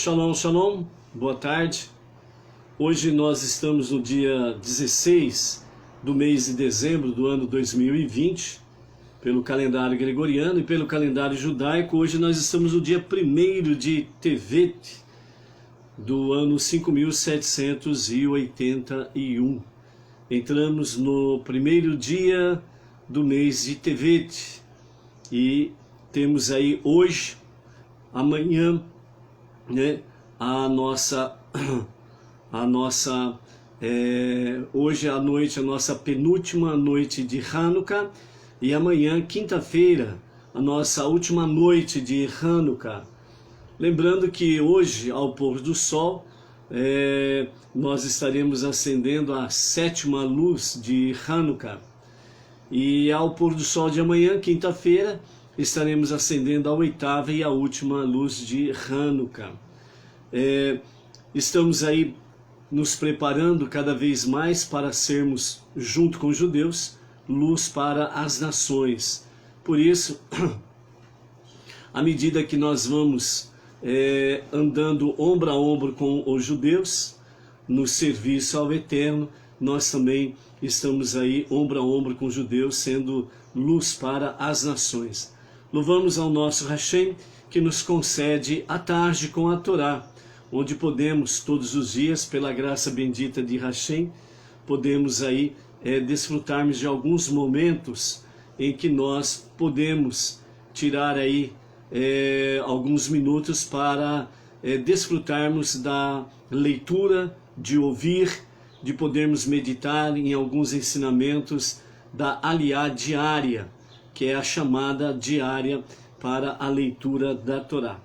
Shalom, shalom, boa tarde. Hoje nós estamos no dia 16 do mês de dezembro do ano 2020, pelo calendário gregoriano e pelo calendário judaico. Hoje nós estamos no dia 1º de Tevet do ano 5781. Entramos no primeiro dia do mês de Tevet e temos aí hoje, amanhã, né, hoje à noite a nossa penúltima noite de Hanukkah e amanhã, quinta-feira, a nossa última noite de Hanukkah. Lembrando que hoje, ao pôr do sol, nós estaremos acendendo a 7ª luz de Hanukkah. E ao pôr do sol de amanhã, quinta-feira, estaremos acendendo a 8ª e a última luz de Hanukkah. Estamos aí nos preparando cada vez mais para sermos, junto com os judeus, luz para as nações. Por isso, à medida que nós vamos andando ombro a ombro com os judeus, no serviço ao Eterno, nós também estamos aí ombro a ombro com os judeus, sendo luz para as nações. Louvamos ao nosso Hashem, que nos concede a tarde com a Torá, onde podemos todos os dias, pela graça bendita de Hashem, podemos aí desfrutarmos de alguns momentos em que nós podemos tirar aí alguns minutos para desfrutarmos da leitura, de ouvir, de podermos meditar em alguns ensinamentos da Aliyá diária, que é a chamada diária para a leitura da Torá.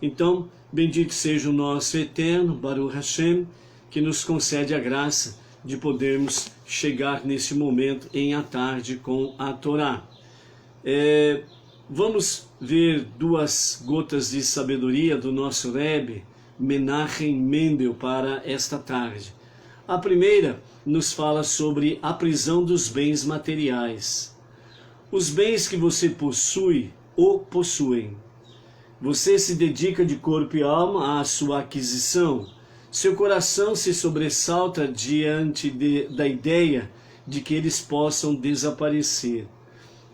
Então, bendito seja o nosso Eterno, Baruch Hashem, que nos concede a graça de podermos chegar nesse momento em a tarde com a Torá. Vamos ver duas gotas de sabedoria do nosso Rebbe, Menachem Mendel, para esta tarde. A primeira nos fala sobre a prisão dos bens materiais. Os bens que você possui o possuem. Você se dedica de corpo e alma à sua aquisição. Seu coração se sobressalta diante da ideia de que eles possam desaparecer.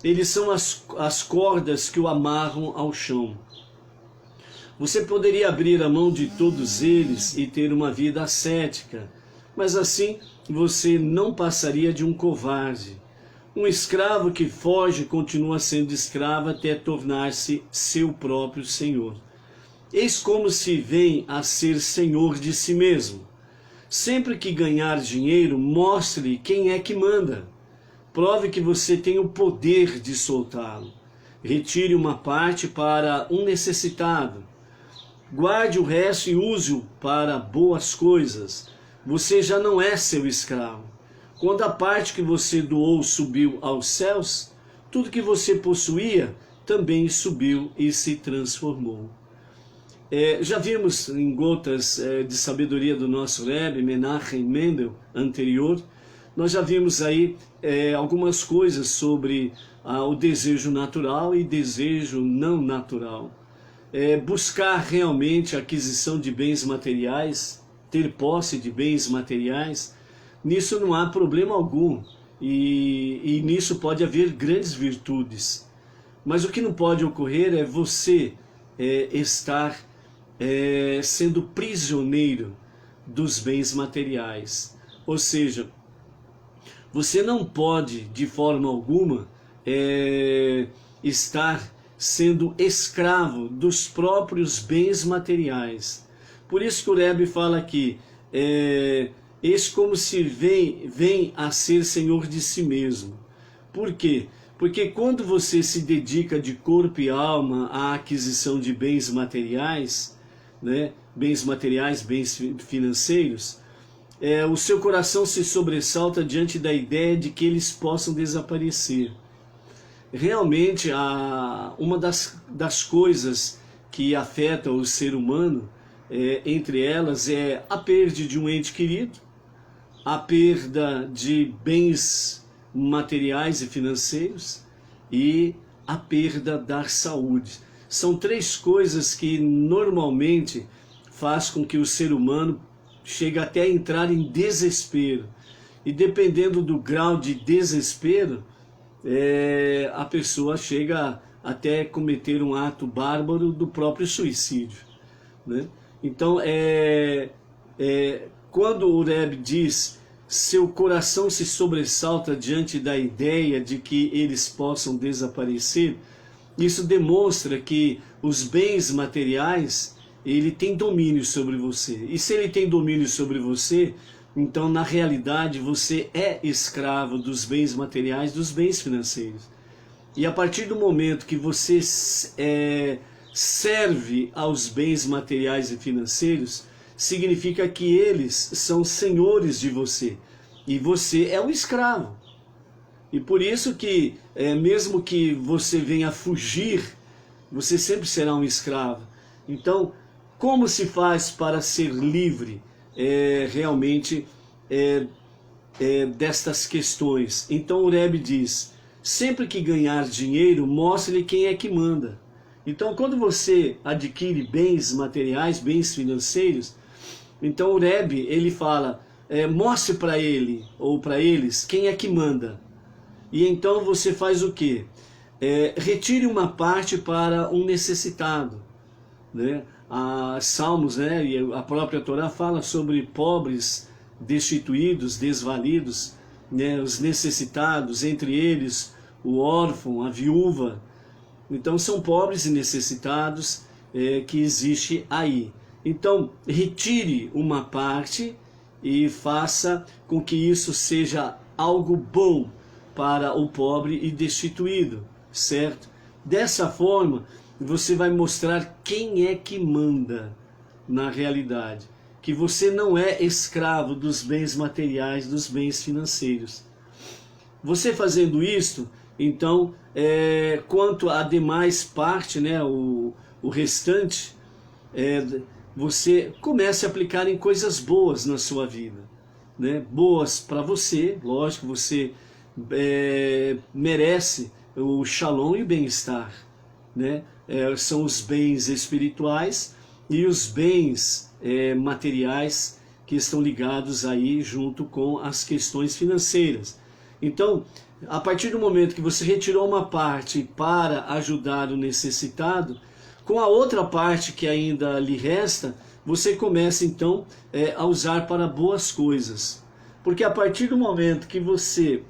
Eles são as cordas que o amarram ao chão. Você poderia abrir a mão de todos eles e ter uma vida ascética, mas assim você não passaria de um covarde. Um escravo que foge continua sendo escravo até tornar-se seu próprio senhor. Eis como se vem a ser senhor de si mesmo. Sempre que ganhar dinheiro, mostre quem é que manda. Prove que você tem o poder de soltá-lo. Retire uma parte para um necessitado. Guarde o resto e use-o para boas coisas. Você já não é seu escravo. Quando a parte que você doou subiu aos céus, tudo que você possuía também subiu e se transformou. Já vimos em gotas de sabedoria do nosso Rebbe, Menachem Mendel, anterior, nós já vimos aí algumas coisas sobre o desejo natural e desejo não natural. Buscar realmente a aquisição de bens materiais, ter posse de bens materiais, nisso não há problema algum, e nisso pode haver grandes virtudes. Mas o que não pode ocorrer é você estar sendo prisioneiro dos bens materiais. Ou seja, você não pode, de forma alguma, estar sendo escravo dos próprios bens materiais. Por isso que o Rebbe fala aqui, eis como se vem a ser senhor de si mesmo. Por quê? Porque quando você se dedica de corpo e alma à aquisição de bens materiais, né, bens materiais, bens financeiros, o seu coração se sobressalta diante da ideia de que eles possam desaparecer. Realmente, uma das coisas que afeta o ser humano, entre elas, é a perda de um ente querido, a perda de bens materiais e financeiros e a perda da saúde. São três coisas que normalmente faz com que o ser humano chegue até a entrar em desespero. E dependendo do grau de desespero, a pessoa chega até cometer um ato bárbaro do próprio suicídio, né? Então, quando o Rebbe diz, seu coração se sobressalta diante da ideia de que eles possam desaparecer, isso demonstra que os bens materiais, ele tem domínio sobre você. E se ele tem domínio sobre você, então na realidade você é escravo dos bens materiais, dos bens financeiros. E a partir do momento que você serve aos bens materiais e financeiros, significa que eles são senhores de você. E você é um escravo. E por isso que, mesmo que você venha fugir, você sempre será um escravo. Então, como se faz para ser livre realmente destas questões? Então o Rebbe diz, sempre que ganhar dinheiro, mostre-lhe quem é que manda. Então quando você adquire bens materiais, bens financeiros, então o Rebbe, ele fala, mostre para ele ou para eles quem é que manda. E então você faz o quê? Retire uma parte para um necessitado, né? Salmos, né, e a própria Torá fala sobre pobres, destituídos, desvalidos, né, os necessitados, entre eles o órfão, a viúva. Então são pobres e necessitados que existe aí. Então retire uma parte e faça com que isso seja algo bom para o pobre e destituído, certo? Dessa forma, você vai mostrar quem é que manda na realidade. Que você não é escravo dos bens materiais, dos bens financeiros. Você fazendo isto, então, quanto à demais parte, né, o restante, você comece a aplicar em coisas boas na sua vida, né? Boas para você, lógico, você merece o shalom e o bem-estar, né? São os bens espirituais e os bens materiais que estão ligados aí junto com as questões financeiras. Então, a partir do momento que você retirou uma parte para ajudar o necessitado, com a outra parte que ainda lhe resta, você começa então a usar para boas coisas. Porque a partir do momento que você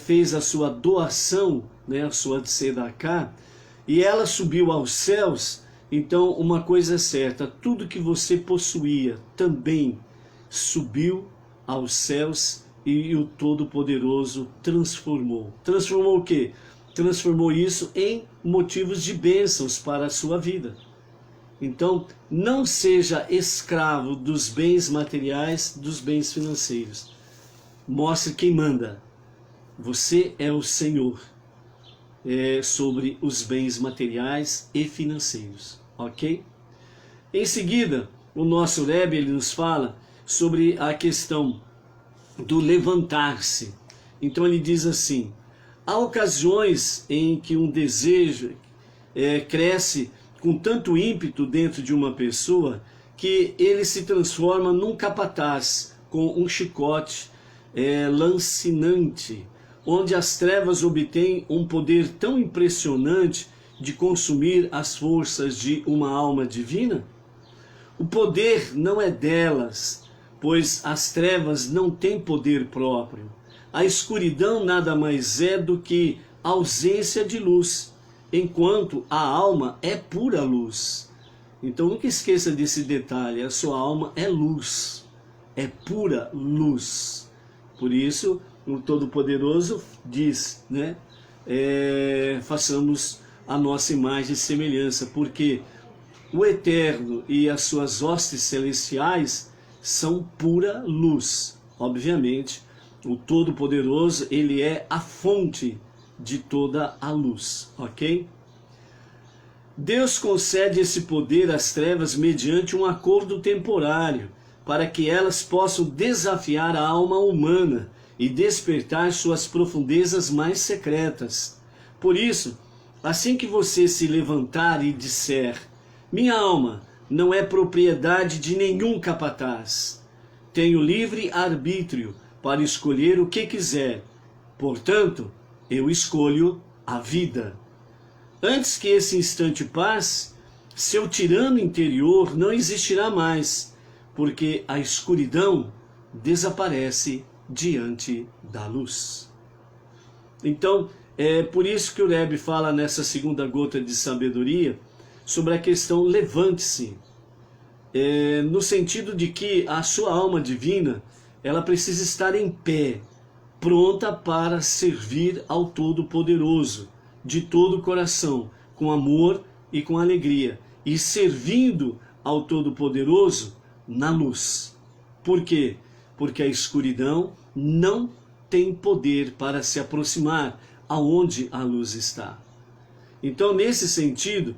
fez a sua doação, né, a sua tzedakah, e ela subiu aos céus, então uma coisa é certa, tudo que você possuía também subiu aos céus e o Todo-Poderoso transformou. Transformou o quê? Transformou isso em motivos de bênçãos para a sua vida. Então, não seja escravo dos bens materiais, dos bens financeiros. Mostre quem manda. Você é o Senhor sobre os bens materiais e financeiros, ok? Em seguida, o nosso Rebbe, ele nos fala sobre a questão do levantar-se. Então ele diz assim, há ocasiões em que um desejo cresce com tanto ímpeto dentro de uma pessoa que ele se transforma num capataz com um chicote lancinante, onde as trevas obtêm um poder tão impressionante de consumir as forças de uma alma divina? O poder não é delas, pois as trevas não têm poder próprio. A escuridão nada mais é do que ausência de luz, enquanto a alma é pura luz. Então nunca esqueça desse detalhe, a sua alma é luz, é pura luz. Por isso, o Todo-Poderoso diz, né, façamos a nossa imagem e semelhança, porque o Eterno e as suas hostes celestiais são pura luz. Obviamente, o Todo-Poderoso, ele é a fonte de toda a luz, ok? Deus concede esse poder às trevas mediante um acordo temporário, para que elas possam desafiar a alma humana e despertar suas profundezas mais secretas. Por isso, assim que você se levantar e disser, minha alma, não é propriedade de nenhum capataz. Tenho livre arbítrio para escolher o que quiser. Portanto, eu escolho a vida. Antes que esse instante passe, seu tirano interior não existirá mais, porque a escuridão desaparece diante da luz. Então, é por isso que o Rebbe fala nessa segunda gota de sabedoria sobre a questão levante-se, no sentido de que a sua alma divina, ela precisa estar em pé, pronta para servir ao Todo-Poderoso, de todo o coração, com amor e com alegria, e servindo ao Todo-Poderoso na luz. Por quê? Porque a escuridão não tem poder para se aproximar aonde a luz está. Então, nesse sentido,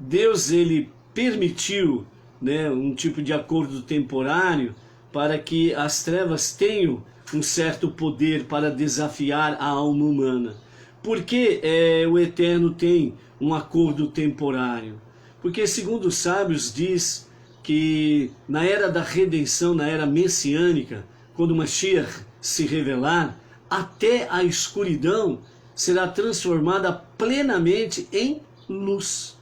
Deus ele permitiu, né, um tipo de acordo temporário para que as trevas tenham um certo poder para desafiar a alma humana. Por que o Eterno tem um acordo temporário? Porque, segundo os sábios, diz que na era da redenção, na era messiânica, quando o Mashiach se revelar, até a escuridão será transformada plenamente em luz.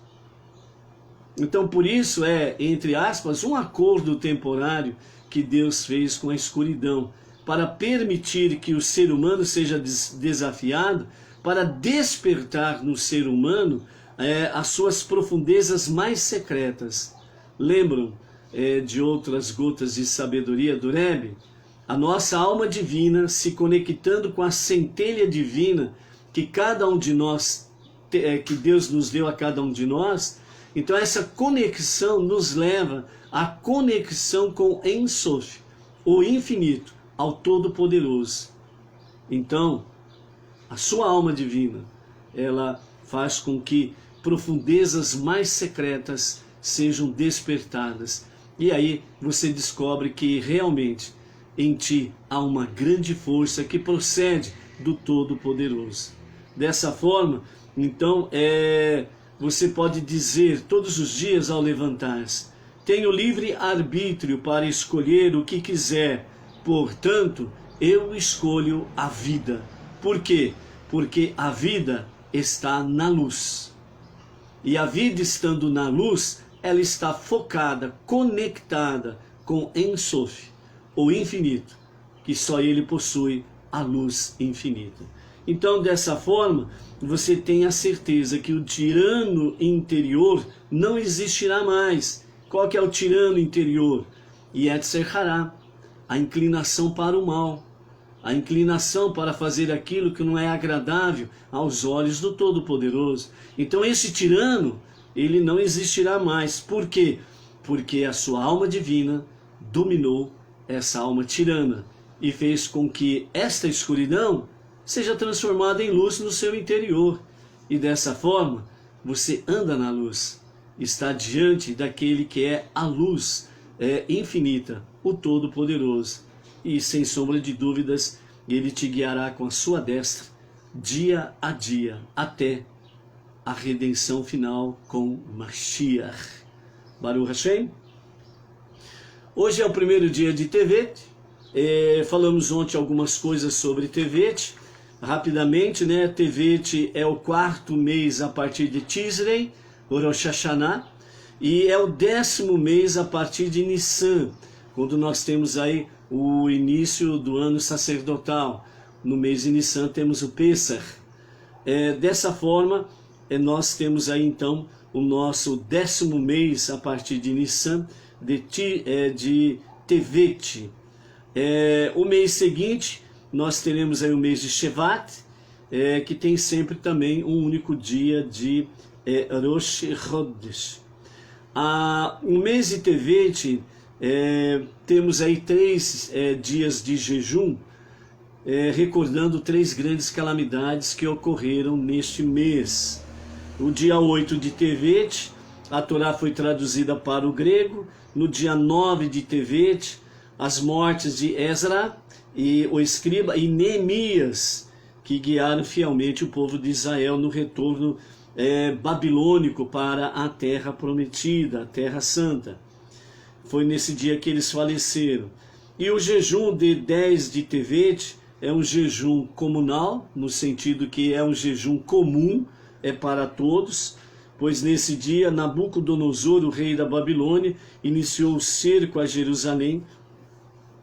Então, por isso entre aspas, um acordo temporário que Deus fez com a escuridão, para permitir que o ser humano seja desafiado, para despertar no ser humano as suas profundezas mais secretas. Lembram de outras gotas de sabedoria do Rebbe? A nossa alma divina se conectando com a centelha divina que cada um de nós, que Deus nos deu a cada um de nós. Então essa conexão nos leva à conexão com Ein Sof, o infinito, ao Todo-Poderoso. Então, a sua alma divina, ela faz com que profundezas mais secretas sejam despertadas. E aí você descobre que realmente em ti há uma grande força que procede do Todo-Poderoso. Dessa forma, então, você pode dizer todos os dias ao levantar-se: tenho livre arbítrio para escolher o que quiser, portanto, eu escolho a vida. Por quê? Porque a vida está na luz. E a vida estando na luz, ela está focada, conectada com Ein Sof, o infinito, que só ele possui a luz infinita. Então, dessa forma, você tem a certeza que o tirano interior não existirá mais. Qual que é o tirano interior? Yetzer Hará, a inclinação para o mal, a inclinação para fazer aquilo que não é agradável aos olhos do Todo-Poderoso. Então esse tirano, ele não existirá mais. Por quê? Porque a sua alma divina dominou essa alma tirana e fez com que esta escuridão seja transformada em luz no seu interior. E dessa forma, você anda na luz, está diante daquele que é a luz infinita, o Todo-Poderoso. E sem sombra de dúvidas, ele te guiará com a sua destra, dia a dia, até a redenção final com Mashiach. Baruch Hashem. Hoje é o primeiro dia de Tevet. Falamos ontem algumas coisas sobre Tevet. Rapidamente, né? Tevet é o 4º mês a partir de Tisrei, Rosh Hashanah, e é o 10º mês a partir de Nissan, quando nós temos aí o início do ano sacerdotal. No mês de Nissan temos o Pesach. Dessa forma, nós temos aí então o nosso 10º mês a partir de Nissan, de Tevet. O mês seguinte, nós teremos aí o mês de Shevat, que tem sempre também um único dia de Rosh Chodesh. O mês de Tevet, temos aí 3 dias de jejum, recordando 3 grandes calamidades que ocorreram neste mês. O dia 8 de Tevet, a Torá foi traduzida para o grego. No dia 9 de Tevet, as mortes de Ezra e o escriba e Neemias, que guiaram fielmente o povo de Israel no retorno babilônico para a terra prometida, a terra santa. Foi nesse dia que eles faleceram. E o jejum de 10 de Tevet é um jejum comunal, no sentido que é um jejum comum, é para todos, pois nesse dia Nabucodonosor, o rei da Babilônia, iniciou o cerco a Jerusalém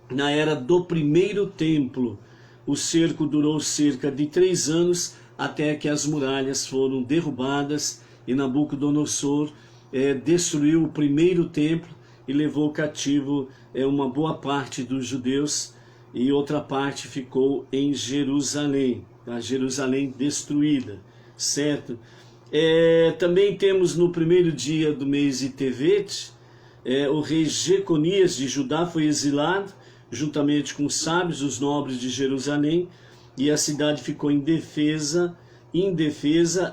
na era do primeiro templo. O cerco durou cerca de 3 anos, até que as muralhas foram derrubadas e Nabucodonosor destruiu o primeiro templo e levou cativo uma boa parte dos judeus, e outra parte ficou em Jerusalém, a Jerusalém destruída, certo? Também temos no primeiro dia do mês de Tevet, o rei Jeconias de Judá foi exilado, juntamente com os sábios, os nobres de Jerusalém, e a cidade ficou indefesa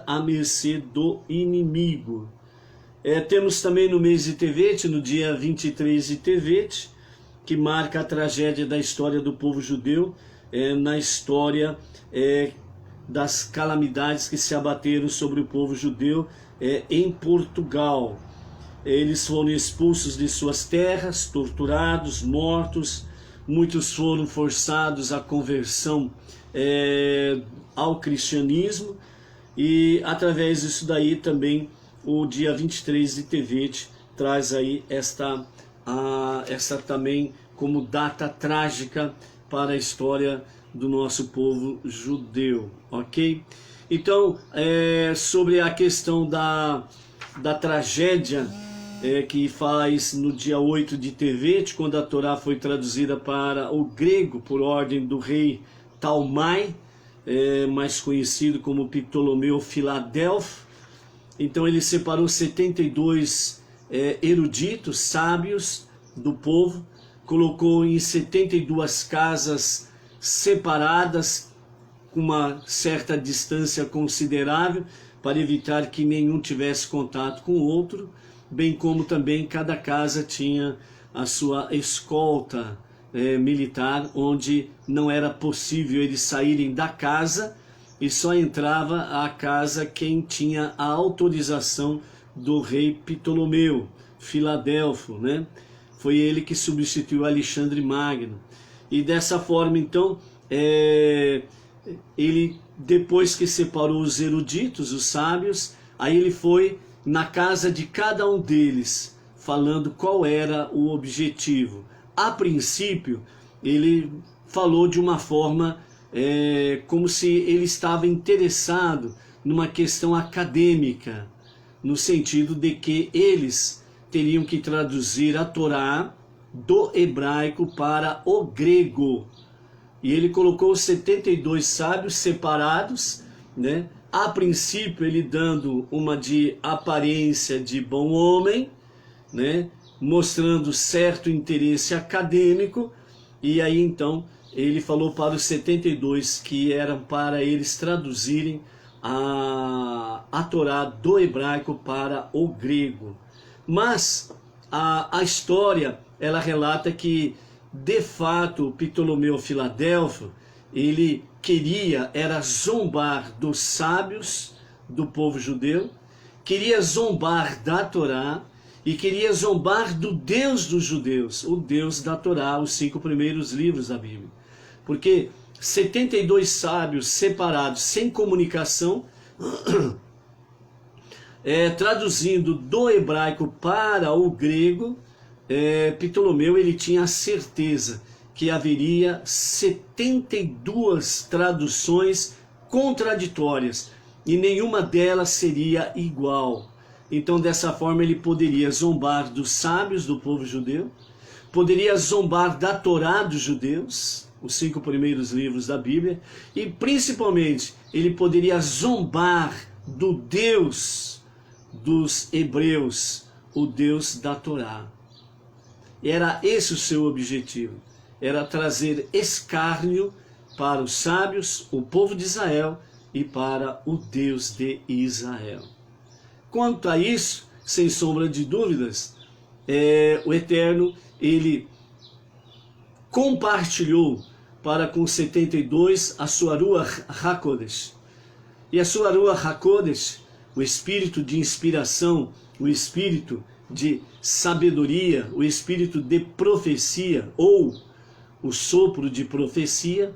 à mercê do inimigo. Temos também no mês de Tevet, no dia 23 de Tevet, que marca a tragédia da história do povo judeu, na história das calamidades que se abateram sobre o povo judeu em Portugal. Eles foram expulsos de suas terras, torturados, mortos, muitos foram forçados à conversão ao cristianismo, e através disso daí também o dia 23 de Tevet traz aí esta também como data trágica para a história do nosso povo judeu, ok? Então, sobre a questão da tragédia que faz no dia 8 de Tevet, quando a Torá foi traduzida para o grego por ordem do rei Talmai, mais conhecido como Ptolomeu Filadelfo. Então ele separou 72 eruditos, sábios do povo, colocou em 72 casas separadas, com uma certa distância considerável, para evitar que nenhum tivesse contato com o outro, bem como também cada casa tinha a sua escolta militar, onde não era possível eles saírem da casa, e só entrava a casa quem tinha a autorização do rei Ptolomeu Filadelfo, né? Foi ele que substituiu Alexandre Magno. E dessa forma, então, ele, depois que separou os eruditos, os sábios, aí ele foi na casa de cada um deles, falando qual era o objetivo. A princípio, ele falou de uma forma como se ele estava interessado numa questão acadêmica, no sentido de que eles teriam que traduzir a Torá do hebraico para o grego. E ele colocou 72 sábios separados, né? A princípio ele dando uma de aparência de bom homem, né? Mostrando certo interesse acadêmico, e aí então ele falou para os 72 que eram para eles traduzirem a Torá do hebraico para o grego. Mas a história, ela relata que, de fato, Ptolomeu Filadelfo, ele era zombar dos sábios do povo judeu, queria zombar da Torá e queria zombar do Deus dos judeus, o Deus da Torá, os 5 primeiros livros da Bíblia. Porque 72 sábios separados, sem comunicação, traduzindo do hebraico para o grego, Ptolomeu ele tinha a certeza que haveria 72 traduções contraditórias e nenhuma delas seria igual. Então, dessa forma, ele poderia zombar dos sábios do povo judeu, poderia zombar da Torá dos judeus, os 5 primeiros livros da Bíblia, e principalmente ele poderia zombar do Deus dos hebreus, o Deus da Torá. Era esse o seu objetivo, era trazer escárnio para os sábios, o povo de Israel, e para o Deus de Israel. Quanto a isso, sem sombra de dúvidas, o Eterno, ele compartilhou para com 72 a sua Ruach HaKodesh. E a sua Ruach HaKodesh, o espírito de inspiração, o espírito de sabedoria, o espírito de profecia, ou o sopro de profecia,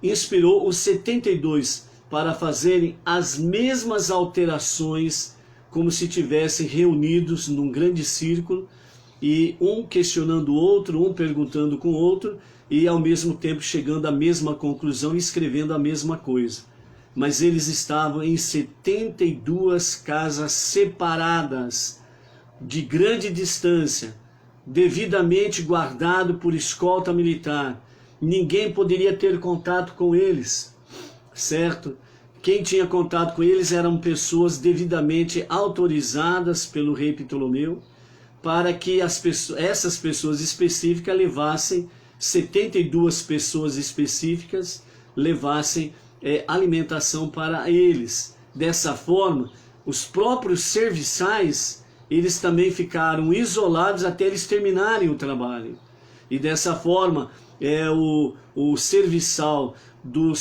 inspirou os 72 para fazerem as mesmas alterações, como se tivessem reunidos num grande círculo, e um questionando o outro, um perguntando com o outro, e ao mesmo tempo chegando à mesma conclusão e escrevendo a mesma coisa. Mas eles estavam em 72 casas separadas, de grande distância, devidamente guardado por escolta militar. Ninguém poderia ter contato com eles, certo? Quem tinha contato com eles eram pessoas devidamente autorizadas pelo rei Ptolomeu, para que essas pessoas específicas levassem, 72 pessoas específicas levassem alimentação para eles. Dessa forma, os próprios serviçais, eles também ficaram isolados até eles terminarem o trabalho. E dessa forma, o serviçal do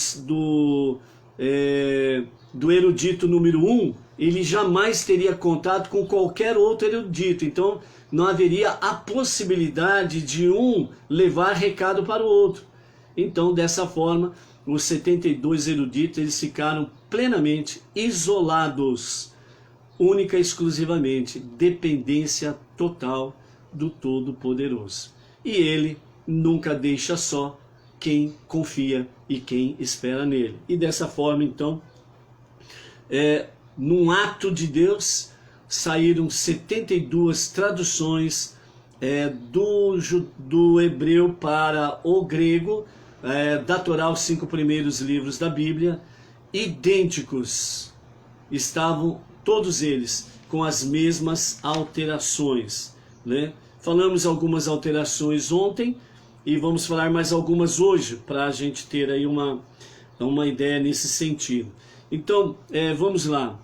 erudito número 1, ele jamais teria contato com qualquer outro erudito. Então, não haveria a possibilidade de um levar recado para o outro. Então, dessa forma, os 72 eruditos, eles ficaram plenamente isolados, única e exclusivamente, dependência total do Todo-Poderoso. E ele nunca deixa só quem confia e quem espera nele. E dessa forma, então, num ato de Deus, saíram 72 traduções do hebreu para o grego, da Torá, os 5 primeiros livros da Bíblia, idênticos. Estavam todos eles com as mesmas alterações, né? Falamos algumas alterações ontem e vamos falar mais algumas hoje, para a gente ter aí uma ideia nesse sentido. Então, vamos lá.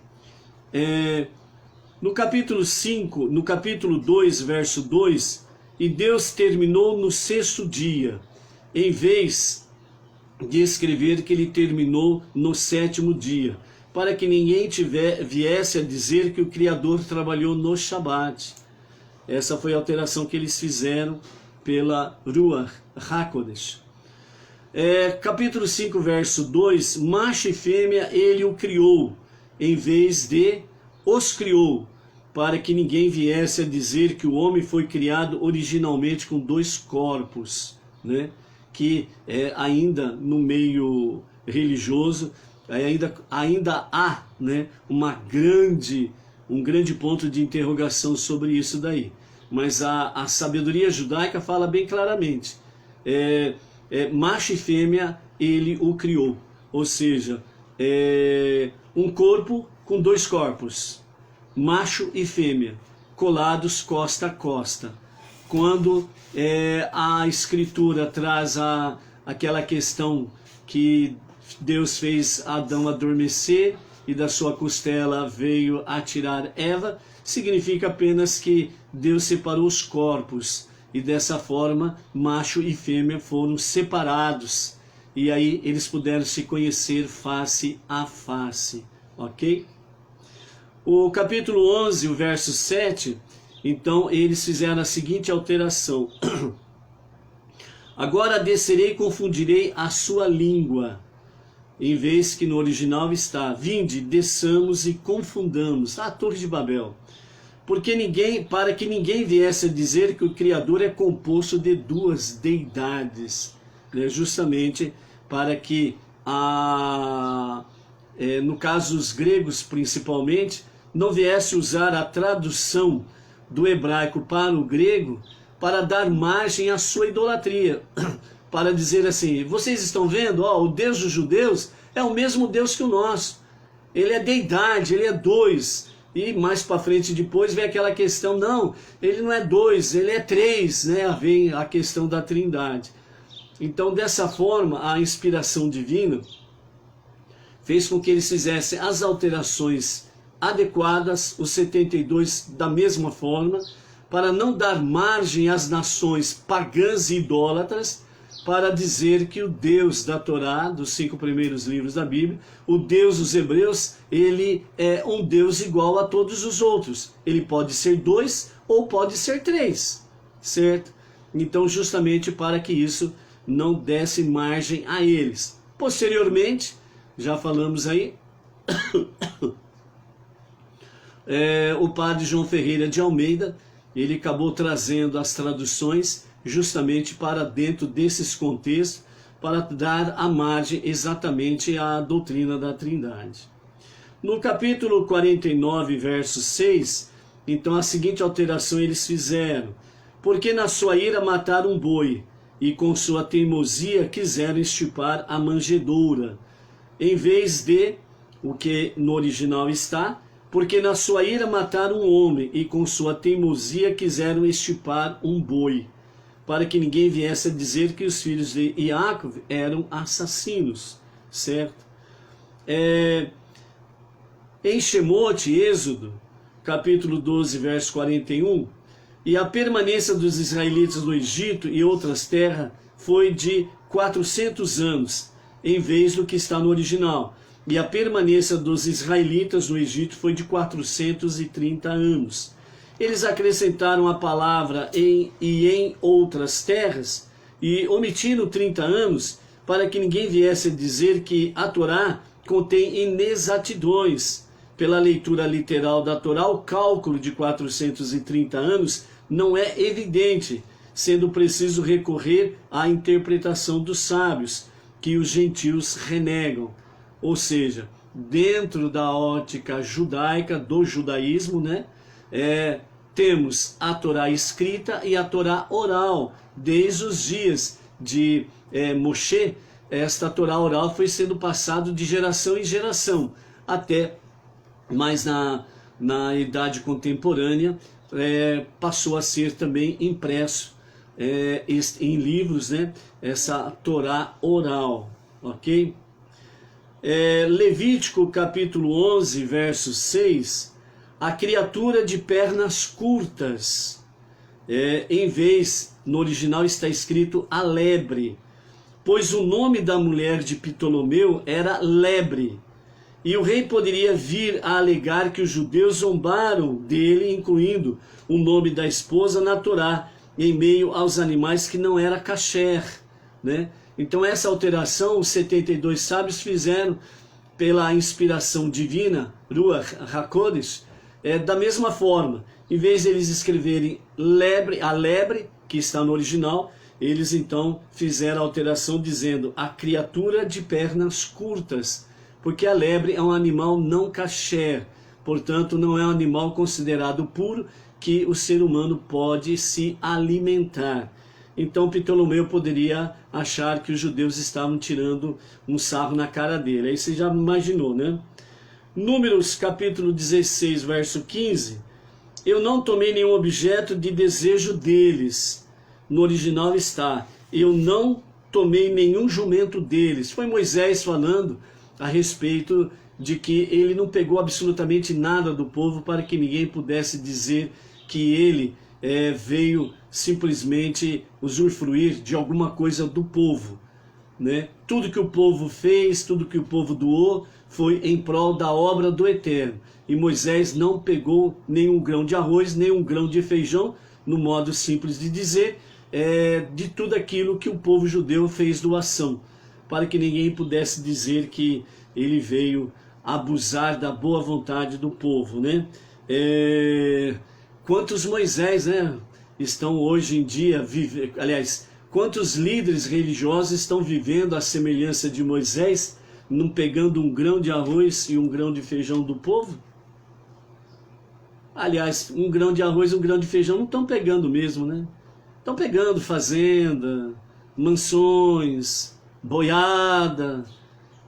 No capítulo 5, no capítulo 2, verso 2, e Deus terminou no 6º dia, em vez de escrever que ele terminou no 7º dia, para que ninguém viesse a dizer que o Criador trabalhou no Shabat. Essa foi a alteração que eles fizeram pela Ruach HaKodesh. Capítulo 5, verso 2, macho e fêmea ele o criou, em vez de os criou, para que ninguém viesse a dizer que o homem foi criado originalmente com 2 corpos, né? Que ainda no meio religioso ainda há, né, um grande ponto de interrogação sobre isso daí. Mas a sabedoria judaica fala bem claramente, macho e fêmea ele o criou, ou seja, um corpo com 2 corpos, macho e fêmea, colados costa a costa. Quando a escritura traz aquela questão que Deus fez Adão adormecer e da sua costela veio a tirar Eva, significa apenas que Deus separou os corpos e dessa forma macho e fêmea foram separados e aí eles puderam se conhecer face a face, ok? O capítulo 11, o verso 7, então eles fizeram a seguinte alteração: agora descerei e confundirei a sua língua, em vez que no original está, vinde, desçamos e confundamos, a Torre de Babel, para que ninguém viesse a dizer que o Criador é composto de 2 deidades, né? Justamente para que, no caso os gregos principalmente, não viesse usar a tradução do hebraico para o grego para dar margem à sua idolatria, para dizer assim, vocês estão vendo, o Deus dos judeus é o mesmo Deus que o nosso, ele é deidade, ele é 2, e mais para frente depois vem aquela questão, não, ele não é 2, ele é 3, né? Vem a questão da trindade. Então dessa forma a inspiração divina fez com que eles fizessem as alterações adequadas, os 72 da mesma forma, para não dar margem às nações pagãs e idólatras, para dizer que o Deus da Torá, dos 5 primeiros livros da Bíblia, o Deus dos hebreus, ele é um Deus igual a todos os outros. Ele pode ser 2 ou pode ser 3, certo? Então, justamente para que isso não desse margem a eles. Posteriormente, já falamos aí, o padre João Ferreira de Almeida, ele acabou trazendo as traduções justamente para dentro desses contextos, para dar a margem exatamente à doutrina da Trindade. No capítulo 49, verso 6, então a seguinte alteração eles fizeram: porque na sua ira mataram um boi, e com sua teimosia quiseram estipar a manjedoura, em vez de, o que no original está, porque na sua ira mataram um homem, e com sua teimosia quiseram estipar um boi, para que ninguém viesse a dizer que os filhos de Iacov eram assassinos, certo? Em Shemote, Êxodo, capítulo 12, verso 41, e a permanência dos israelitas no Egito e outras terras foi de 400 anos, em vez do que está no original. E a permanência dos israelitas no Egito foi de 430 anos. Eles acrescentaram a palavra em outras terras, e omitiram 30 anos, para que ninguém viesse a dizer que a Torá contém inexatidões. Pela leitura literal da Torá, o cálculo de 430 anos não é evidente, sendo preciso recorrer à interpretação dos sábios, que os gentios renegam. Ou seja, dentro da ótica judaica, do judaísmo, né, temos a Torá escrita e a Torá oral. Desde os dias de Moshe, esta Torá oral foi sendo passada de geração em geração, até mais na idade contemporânea, passou a ser também impresso em livros, né, essa Torá oral, ok? Levítico capítulo 11, verso 6, a criatura de pernas curtas, em vez, no original está escrito a lebre, pois o nome da mulher de Ptolomeu era lebre, e o rei poderia vir a alegar que os judeus zombaram dele, incluindo o nome da esposa na Torá, em meio aos animais que não era kasher, né? Então essa alteração os 72 sábios fizeram pela inspiração divina, Ruach HaKodesh, da mesma forma. Em vez de eles escreverem lebre, a lebre, que está no original, eles então fizeram a alteração dizendo a criatura de pernas curtas, porque a lebre é um animal não kasher, portanto não é um animal considerado puro que o ser humano pode se alimentar. Então Ptolomeu poderia achar que os judeus estavam tirando um sarro na cara dele. Aí você já imaginou, né? Números capítulo 16, verso 15. Eu não tomei nenhum objeto de desejo deles. No original está, eu não tomei nenhum jumento deles. Foi Moisés falando a respeito de que ele não pegou absolutamente nada do povo para que ninguém pudesse dizer que ele veio simplesmente usufruir de alguma coisa do povo, né? Tudo que o povo fez, tudo que o povo doou foi em prol da obra do Eterno. E Moisés não pegou nenhum grão de arroz, nenhum grão de feijão, no modo simples de dizer, de tudo aquilo que o povo judeu fez doação, para que ninguém pudesse dizer que ele veio abusar da boa vontade do povo, né? Quantos Moisés, né, estão hoje em dia, quantos líderes religiosos estão vivendo a semelhança de Moisés, não pegando um grão de arroz e um grão de feijão do povo? Aliás, um grão de arroz e um grão de feijão não estão pegando mesmo, né? Estão pegando fazenda, mansões, boiada,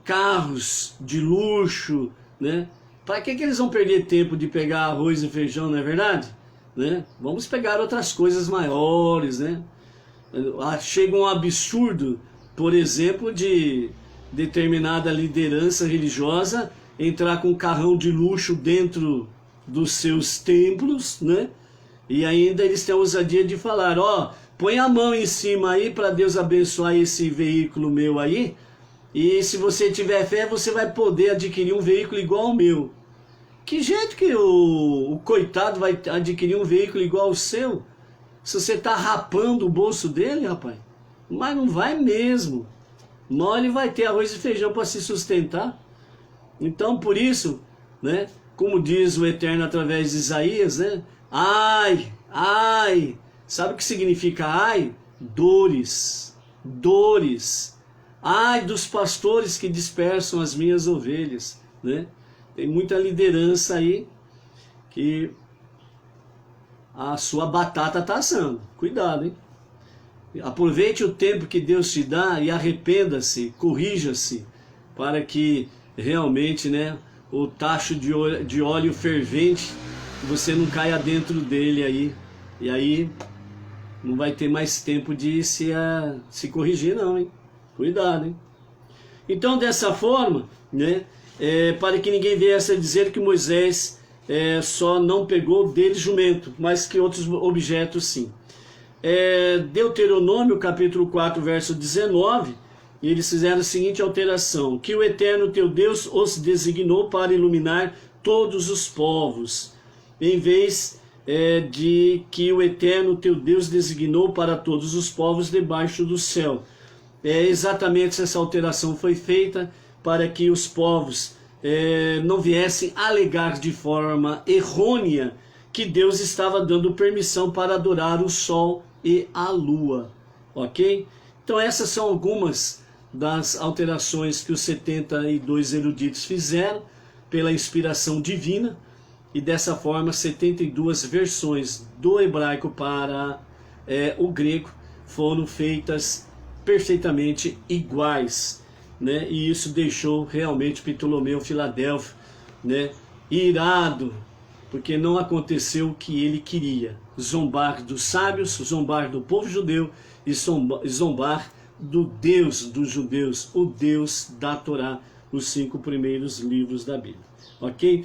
carros de luxo, né? Para que eles vão perder tempo de pegar arroz e feijão, não é verdade? Né? Vamos pegar outras coisas maiores, né? Chega um absurdo, por exemplo, de determinada liderança religiosa entrar com um carrão de luxo dentro dos seus templos, né? E ainda eles têm a ousadia de falar, põe a mão em cima aí para Deus abençoar esse veículo meu aí. E se você tiver fé, você vai poder adquirir um veículo igual ao meu. Que jeito que o coitado vai adquirir um veículo igual ao seu? Se você está rapando o bolso dele, rapaz. Mas não vai mesmo. Mal ele vai ter arroz e feijão para se sustentar. Então, por isso, né, como diz o Eterno através de Isaías, né, ai, ai, sabe o que significa ai? Dores, dores. Ai dos pastores que dispersam as minhas ovelhas, né? Tem muita liderança aí que a sua batata está assando. Cuidado, hein? Aproveite o tempo que Deus te dá e arrependa-se, corrija-se, para que realmente, né, o tacho de óleo fervente, você não caia dentro dele aí. E aí não vai ter mais tempo de se corrigir não, hein? Cuidado, hein? Então, dessa forma, né, para que ninguém viesse a dizer que Moisés só não pegou dele jumento, mas que outros objetos sim. Deuteronômio capítulo 4, verso 19, eles fizeram a seguinte alteração: que o Eterno teu Deus os designou para iluminar todos os povos, em vez de que o Eterno teu Deus designou para todos os povos debaixo do céu. Exatamente essa alteração foi feita para que os povos não viessem alegar de forma errônea que Deus estava dando permissão para adorar o sol e a lua, ok? Então essas são algumas das alterações que os 72 eruditos fizeram pela inspiração divina, e dessa forma 72 versões do hebraico para o grego foram feitas perfeitamente iguais, né? E isso deixou realmente Ptolomeu Filadelfo, né, irado, porque não aconteceu o que ele queria: zombar dos sábios, zombar do povo judeu e zombar do Deus dos judeus, o Deus da Torá, os 5 primeiros livros da Bíblia, ok?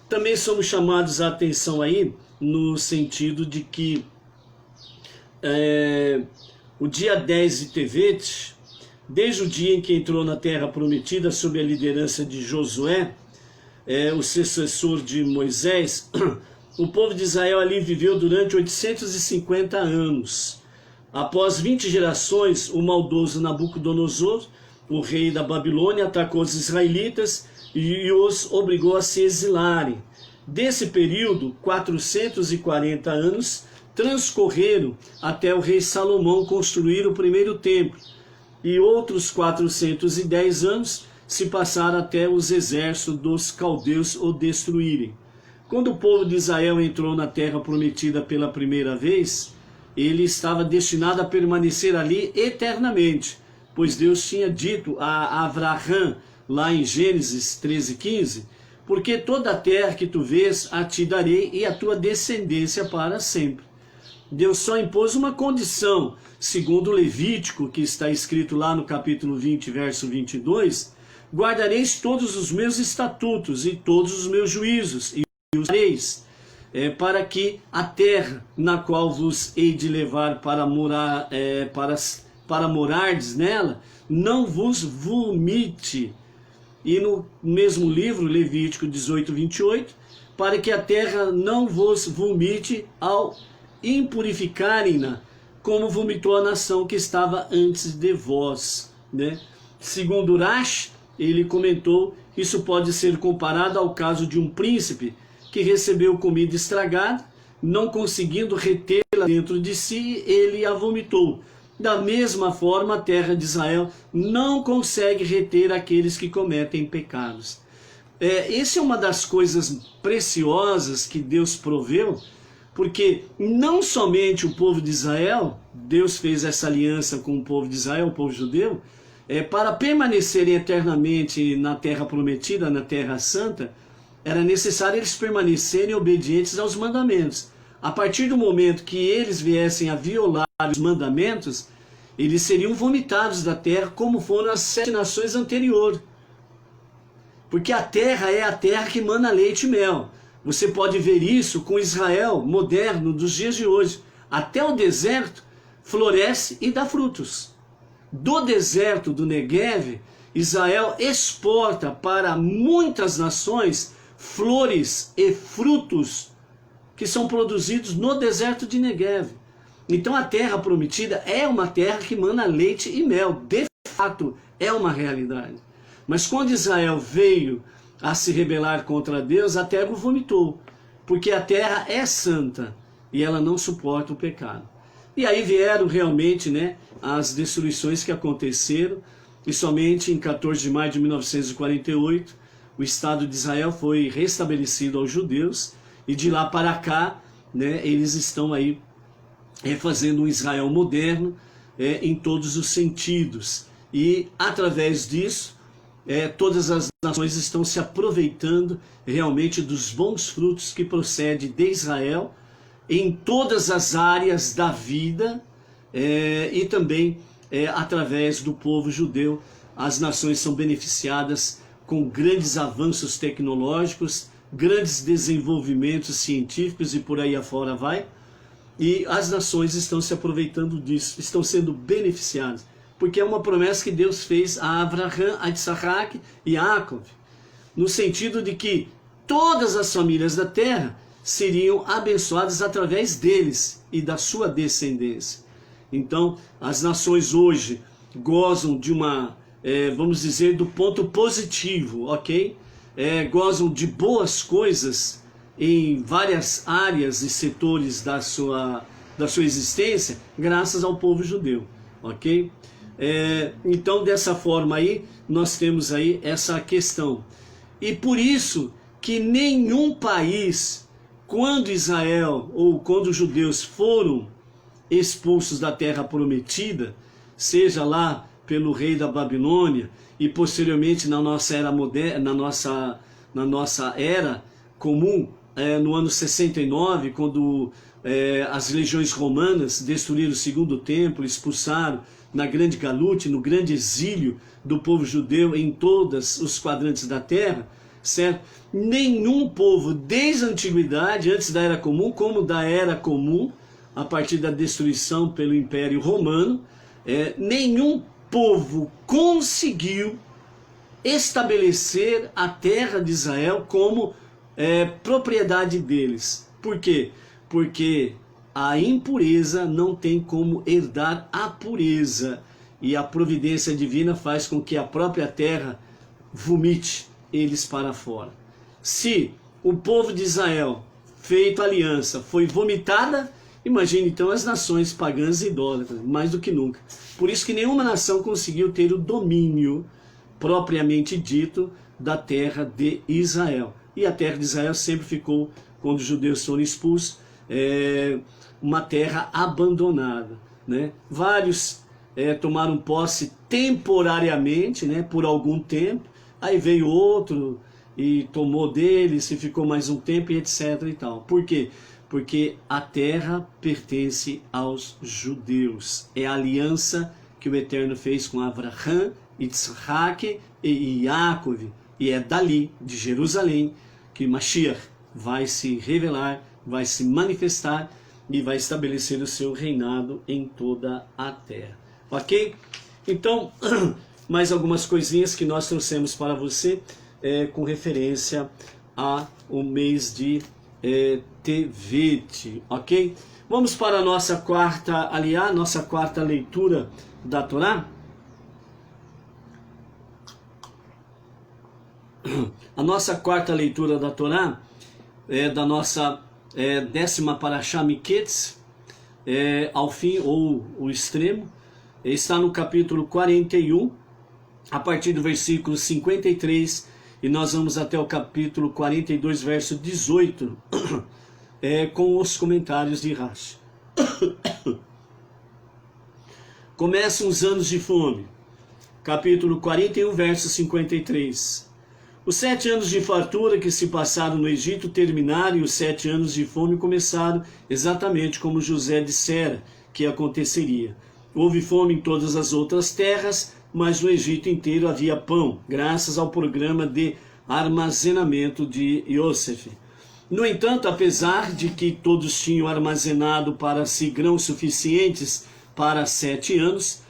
Também somos chamados a atenção aí no sentido de que o dia 10 de Tevet, desde o dia em que entrou na terra prometida sob a liderança de Josué, o sucessor de Moisés, o povo de Israel ali viveu durante 850 anos. Após 20 gerações, o maldoso Nabucodonosor, o rei da Babilônia, atacou os israelitas e os obrigou a se exilarem. Desse período, 440 anos transcorreram até o rei Salomão construir o primeiro templo, e outros 410 anos se passaram até os exércitos dos caldeus o destruírem. Quando o povo de Israel entrou na terra prometida pela primeira vez, ele estava destinado a permanecer ali eternamente, pois Deus tinha dito a Abraão, lá em Gênesis 13:15, porque toda a terra que tu vês a ti darei e a tua descendência para sempre. Deus só impôs uma condição, segundo o Levítico, que está escrito lá no capítulo 20, verso 22, guardareis todos os meus estatutos e todos os meus juízos, e os fareis, para que a terra na qual vos hei de levar para morar, para morardes nela, não vos vomite. E no mesmo livro, Levítico 18, 28, para que a terra não vos vomite ao impurificarem-na, como vomitou a nação que estava antes de vós, né? Segundo Rashi, ele comentou, isso pode ser comparado ao caso de um príncipe que recebeu comida estragada, não conseguindo retê-la dentro de si, ele a vomitou. Da mesma forma, a terra de Israel não consegue reter aqueles que cometem pecados. Essa é uma das coisas preciosas que Deus proveu, porque não somente o povo de Israel, Deus fez essa aliança com o povo de Israel, o povo judeu, para permanecerem eternamente na terra prometida, na terra santa, era necessário eles permanecerem obedientes aos mandamentos. A partir do momento que eles viessem a violar os mandamentos, eles seriam vomitados da terra, como foram as 7 nações anteriores. Porque a terra é a terra que mana leite e mel. Você pode ver isso com Israel moderno dos dias de hoje. até o deserto, floresce e dá frutos. Do deserto do Negev, Israel exporta para muitas nações flores e frutos que são produzidos no deserto de Negev. Então a terra prometida é uma terra que mana leite e mel, de fato é uma realidade. Mas quando Israel veio a se rebelar contra Deus, a terra o vomitou, porque a terra é santa e ela não suporta o pecado. E aí vieram realmente, né, as destruições que aconteceram, e somente em 14 de maio de 1948, o Estado de Israel foi restabelecido aos judeus, e de lá para cá, né, eles estão aí fazendo um Israel moderno em todos os sentidos. E através disso, todas as nações estão se aproveitando realmente dos bons frutos que procedem de Israel, em todas as áreas da vida, e também através do povo judeu. As nações são beneficiadas com grandes avanços tecnológicos, grandes desenvolvimentos científicos e por aí afora vai. E as nações estão se aproveitando disso, estão sendo beneficiadas, porque é uma promessa que Deus fez a Abraham, a Isaac e a Jacob, no sentido de que todas as famílias da terra seriam abençoadas através deles e da sua descendência. Então, as nações hoje gozam de uma, vamos dizer, do ponto positivo, ok? Gozam de boas coisas em várias áreas e setores da sua existência, graças ao povo judeu, ok? Então, dessa forma aí, nós temos aí essa questão. E por isso que nenhum país, quando Israel ou quando os judeus foram expulsos da terra prometida, seja lá pelo rei da Babilônia e posteriormente na nossa era moderna, na nossa era comum, no ano 69, quando as legiões romanas destruíram o segundo templo, expulsaram na grande galute, no grande exílio do povo judeu em todos os quadrantes da terra, certo? Nenhum povo, desde a antiguidade, antes da era comum, como da era comum, a partir da destruição pelo Império Romano, nenhum povo conseguiu estabelecer a terra de Israel como propriedade deles. Por quê? Porque a impureza não tem como herdar a pureza, e a providência divina faz com que a própria terra vomite eles para fora. Se o povo de Israel, feito aliança, foi vomitada, imagine então as nações pagãs e idólatras, mais do que nunca. Por isso que nenhuma nação conseguiu ter o domínio propriamente dito da terra de Israel. E a terra de Israel sempre ficou, quando os judeus foram expulsos, uma terra abandonada, né? Vários tomaram posse temporariamente, né, por algum tempo, aí veio outro e tomou deles e ficou mais um tempo e etc e tal. Por quê? Porque a terra pertence aos judeus. É a aliança que o Eterno fez com Abraham, Isaac e Jacob. E é dali, de Jerusalém, que Mashiach vai se revelar, vai se manifestar e vai estabelecer o seu reinado em toda a terra. Ok? Então, mais algumas coisinhas que nós trouxemos para você com referência ao mês de Tevet, ok? Vamos para a nossa quarta aliá, nossa quarta leitura da Torá. A nossa quarta leitura da Torá é da nossa 10ª Parashá Miketz, ao fim ou o extremo, está no capítulo 41, a partir do versículo 53, e nós vamos até o capítulo 42, verso 18, com os comentários de Rashi. Começam os anos de fome, capítulo 41, verso 53. Os 7 anos de fartura que se passaram no Egito terminaram, e os 7 anos de fome começaram, exatamente como José dissera que aconteceria. Houve fome em todas as outras terras, mas no Egito inteiro havia pão, graças ao programa de armazenamento de Yosef. No entanto, apesar de que todos tinham armazenado para si grãos suficientes para 7 anos,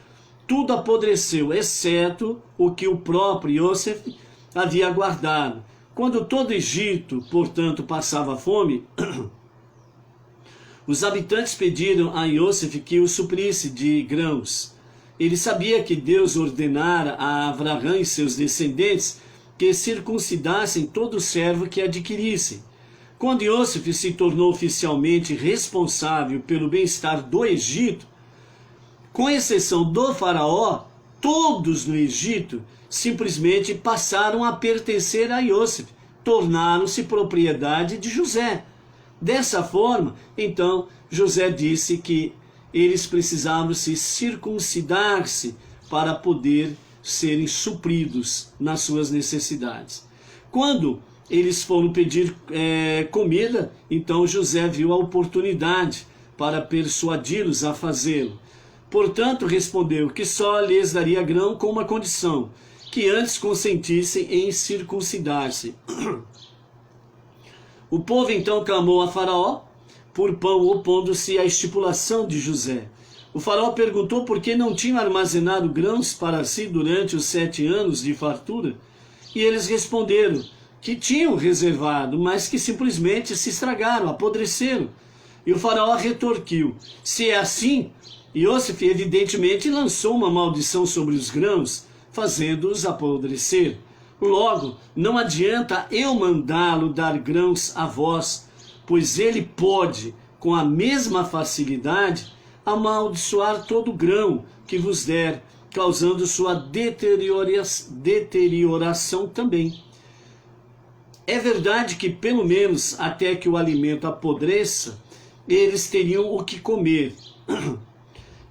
tudo apodreceu, exceto o que o próprio Yosef havia guardado. Quando todo o Egito, portanto, passava fome, os habitantes pediram a Yosef que o suprisse de grãos. Ele sabia que Deus ordenara a Abraão e seus descendentes que circuncidassem todo servo que adquirissem. Quando Yosef se tornou oficialmente responsável pelo bem-estar do Egito, com exceção do faraó, todos no Egito simplesmente passaram a pertencer a Yosef, tornaram-se propriedade de José. Dessa forma, então, José disse que eles precisavam se circuncidar-se para poder serem supridos nas suas necessidades. Quando eles foram pedir comida, então José viu a oportunidade para persuadi-los a fazê-lo. Portanto, respondeu que só lhes daria grão com uma condição, que antes consentissem em circuncidar-se. O povo então clamou a Faraó por pão, opondo-se à estipulação de José. O faraó perguntou por que não tinham armazenado grãos para si durante os 7 anos de fartura, e eles responderam que tinham reservado, mas que simplesmente se estragaram, apodreceram. E o faraó retorquiu: se é assim, Yosef evidentemente lançou uma maldição sobre os grãos, fazendo-os apodrecer. Logo, não adianta eu mandá-lo dar grãos a vós, pois ele pode, com a mesma facilidade, amaldiçoar todo grão que vos der, causando sua deterioração também. É verdade que, pelo menos até que o alimento apodreça, eles teriam o que comer.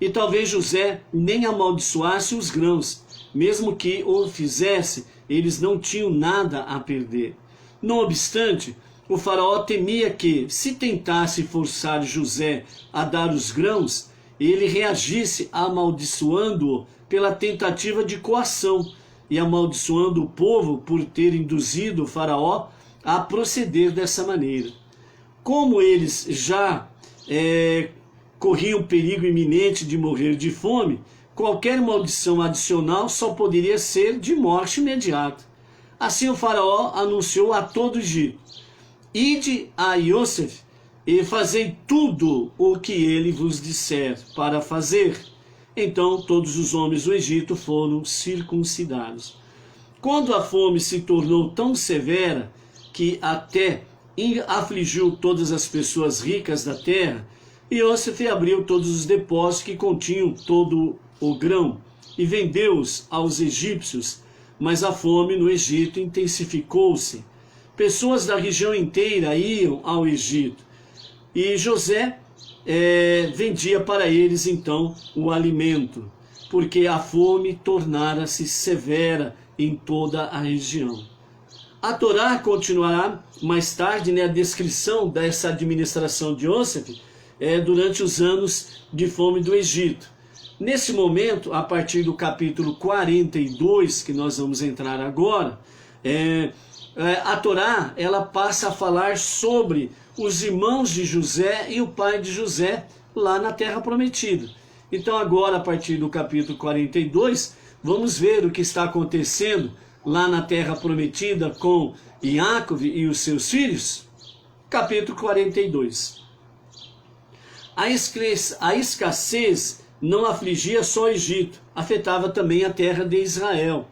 E talvez José nem amaldiçoasse os grãos, mesmo que o fizesse, eles não tinham nada a perder. Não obstante, o faraó temia que, se tentasse forçar José a dar os grãos, ele reagisse amaldiçoando-o pela tentativa de coação e amaldiçoando o povo por ter induzido o faraó a proceder dessa maneira. Como eles já corriam perigo iminente de morrer de fome, qualquer maldição adicional só poderia ser de morte imediata. Assim o faraó anunciou a todo o Egito: ide a Yosef e fazei tudo o que ele vos disser para fazer. Então todos os homens do Egito foram circuncidados. Quando a fome se tornou tão severa que até afligiu todas as pessoas ricas da terra, Yosef abriu todos os depósitos que continham todo o grão e vendeu-os aos egípcios, mas a fome no Egito intensificou-se. Pessoas da região inteira iam ao Egito e José vendia para eles então o alimento, porque a fome tornara-se severa em toda a região. A Torá continuará mais tarde, a descrição dessa administração de Yosef durante os anos de fome do Egito. Nesse momento, a partir do capítulo 42, que nós vamos entrar agora, a Torá ela passa a falar sobre os irmãos de José e o pai de José lá na Terra Prometida. Então agora, a partir do capítulo 42, vamos ver o que está acontecendo lá na Terra Prometida com Jacob e os seus filhos. Capítulo 42. A escassez não afligia só o Egito, afetava também a terra de Israel,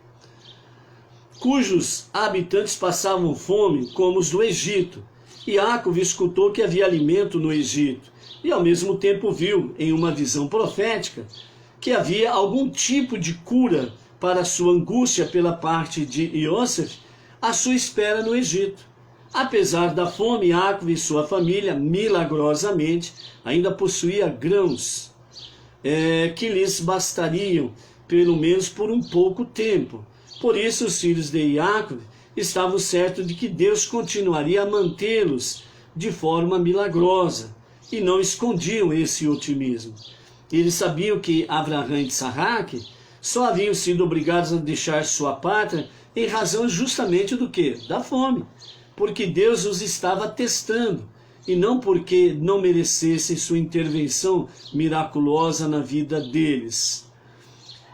cujos habitantes passavam fome como os do Egito. Jacob escutou que havia alimento no Egito e ao mesmo tempo viu, em uma visão profética, que havia algum tipo de cura para sua angústia pela parte de Yosef, à sua espera no Egito. Apesar da fome, Jacob e sua família, milagrosamente, ainda possuía grãos que lhes bastariam, pelo menos por um pouco tempo. Por isso, os filhos de Jacob estavam certos de que Deus continuaria a mantê-los de forma milagrosa, e não escondiam esse otimismo. Eles sabiam que Abraão e Isaac só haviam sido obrigados a deixar sua pátria em razão justamente do quê? Da fome. porque Deus os estava testando, e não porque não merecessem sua intervenção miraculosa na vida deles.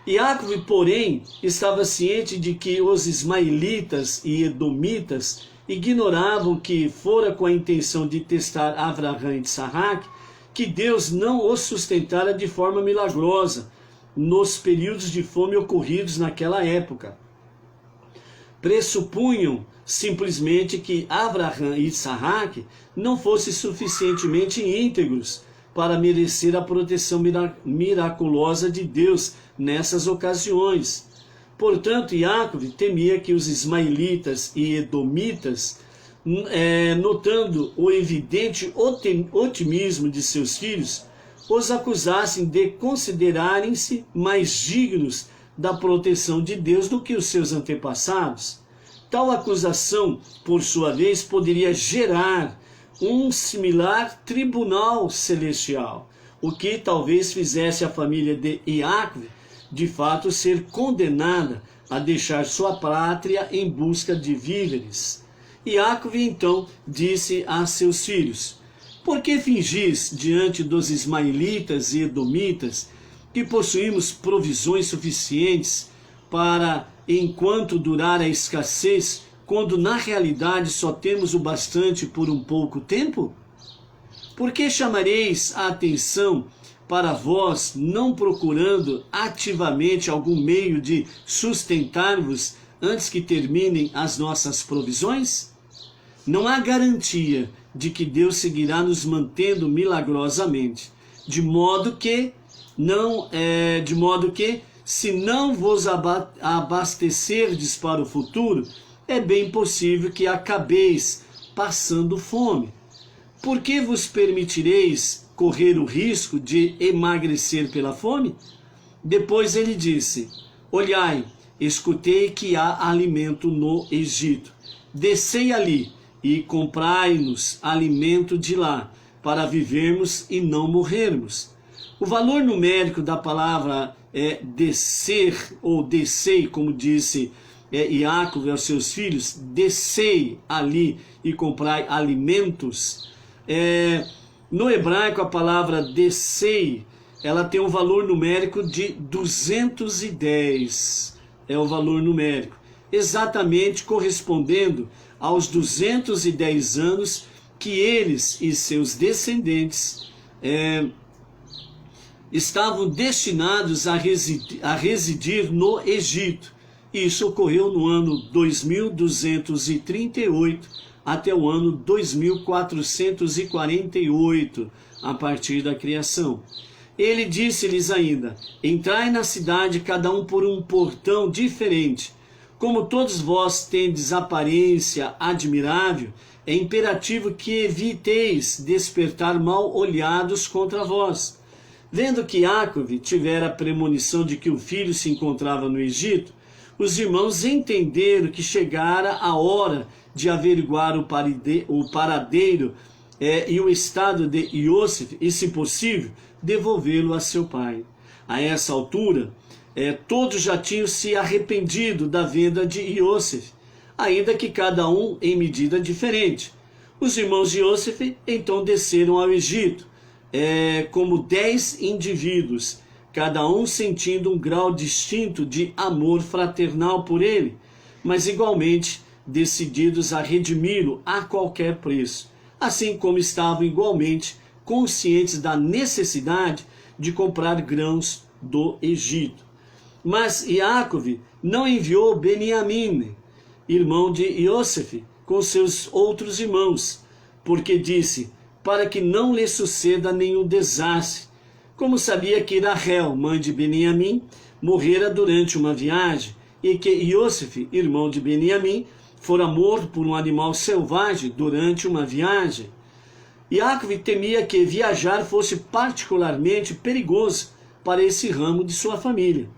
Iacove, porém, estava ciente de que os ismaelitas e edomitas ignoravam que fora com a intenção de testar Avraham e Isaac, que Deus não os sustentara de forma milagrosa nos períodos de fome ocorridos naquela época. Pressupunham simplesmente que Avraham e Isaac não fossem suficientemente íntegros para merecer a proteção miraculosa de Deus nessas ocasiões. Portanto, Iacove temia que os ismaelitas e edomitas, notando o evidente otimismo de seus filhos, os acusassem de considerarem-se mais dignos da proteção de Deus do que os seus antepassados. Tal acusação, por sua vez, poderia gerar um similar tribunal celestial, o que talvez fizesse a família de Iacove de fato ser condenada a deixar sua pátria em busca de víveres. Iacove então disse a seus filhos: por que fingis diante dos ismaelitas e edomitas que possuímos provisões suficientes para enquanto durar a escassez, quando na realidade só temos o bastante por um pouco tempo? Por que chamareis a atenção para vós, não procurando ativamente algum meio de sustentar-vos antes que terminem as nossas provisões? Não há garantia de que Deus seguirá nos mantendo milagrosamente, de modo que se não vos abastecerdes para o futuro, é bem possível que acabeis passando fome. Por que vos permitireis correr o risco de emagrecer pela fome? Depois ele disse: olhai, escutei que há alimento no Egito. Descei ali e comprai-nos alimento de lá, para vivermos e não morrermos. O valor numérico da palavra descer, ou descei, como disse Iacove aos seus filhos, descei ali e comprai alimentos. No hebraico, a palavra descei, ela tem um valor numérico de 210. É o valor numérico, exatamente correspondendo aos 210 anos que eles e seus descendentes estavam destinados a residir no Egito. Isso ocorreu no ano 2238 até o ano 2448, a partir da criação. Ele disse-lhes ainda: entrai na cidade, cada um por um portão diferente. Como todos vós tendes aparência admirável, é imperativo que eviteis despertar mal olhados contra vós. Vendo que Iacove tivera a premonição de que o filho se encontrava no Egito, os irmãos entenderam que chegara a hora de averiguar o paradeiro e o estado de Iosef e, se possível, devolvê-lo a seu pai. A essa altura, todos já tinham se arrependido da venda de Iosef, ainda que cada um em medida diferente. Os irmãos de Iosef então desceram ao Egito, como 10 indivíduos, cada um sentindo um grau distinto de amor fraternal por ele, mas igualmente decididos a redimi-lo a qualquer preço, assim como estavam igualmente conscientes da necessidade de comprar grãos do Egito. Mas Iacove não enviou Beniamim, irmão de Iosef, com seus outros irmãos, porque disse: para que não lhe suceda nenhum desastre, como sabia que Rachel, mãe de Beniamim, morrera durante uma viagem, e que Iosef, irmão de Beniamim, fora morto por um animal selvagem durante uma viagem. Iacove temia que viajar fosse particularmente perigoso para esse ramo de sua família.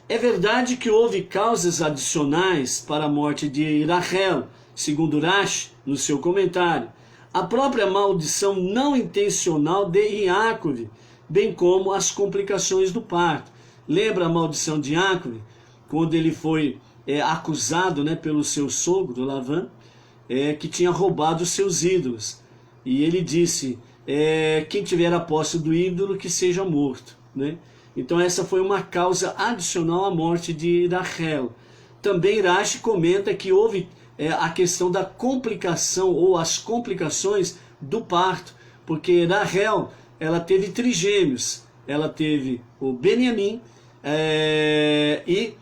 É verdade que houve causas adicionais para a morte de Rachel, segundo Rashi, no seu comentário. A própria maldição não intencional de Iacove, bem como as complicações do parto. Lembra a maldição de Iacove, quando ele foi acusado pelo seu sogro, Lavã, que tinha roubado os seus ídolos. E ele disse, quem tiver a posse do ídolo que seja morto, né? Então essa foi uma causa adicional à morte de Rachel. Também Rashi comenta que houve a questão da complicação ou as complicações do parto, porque Rachel, ela teve trigêmeos, ela teve o Benjamim e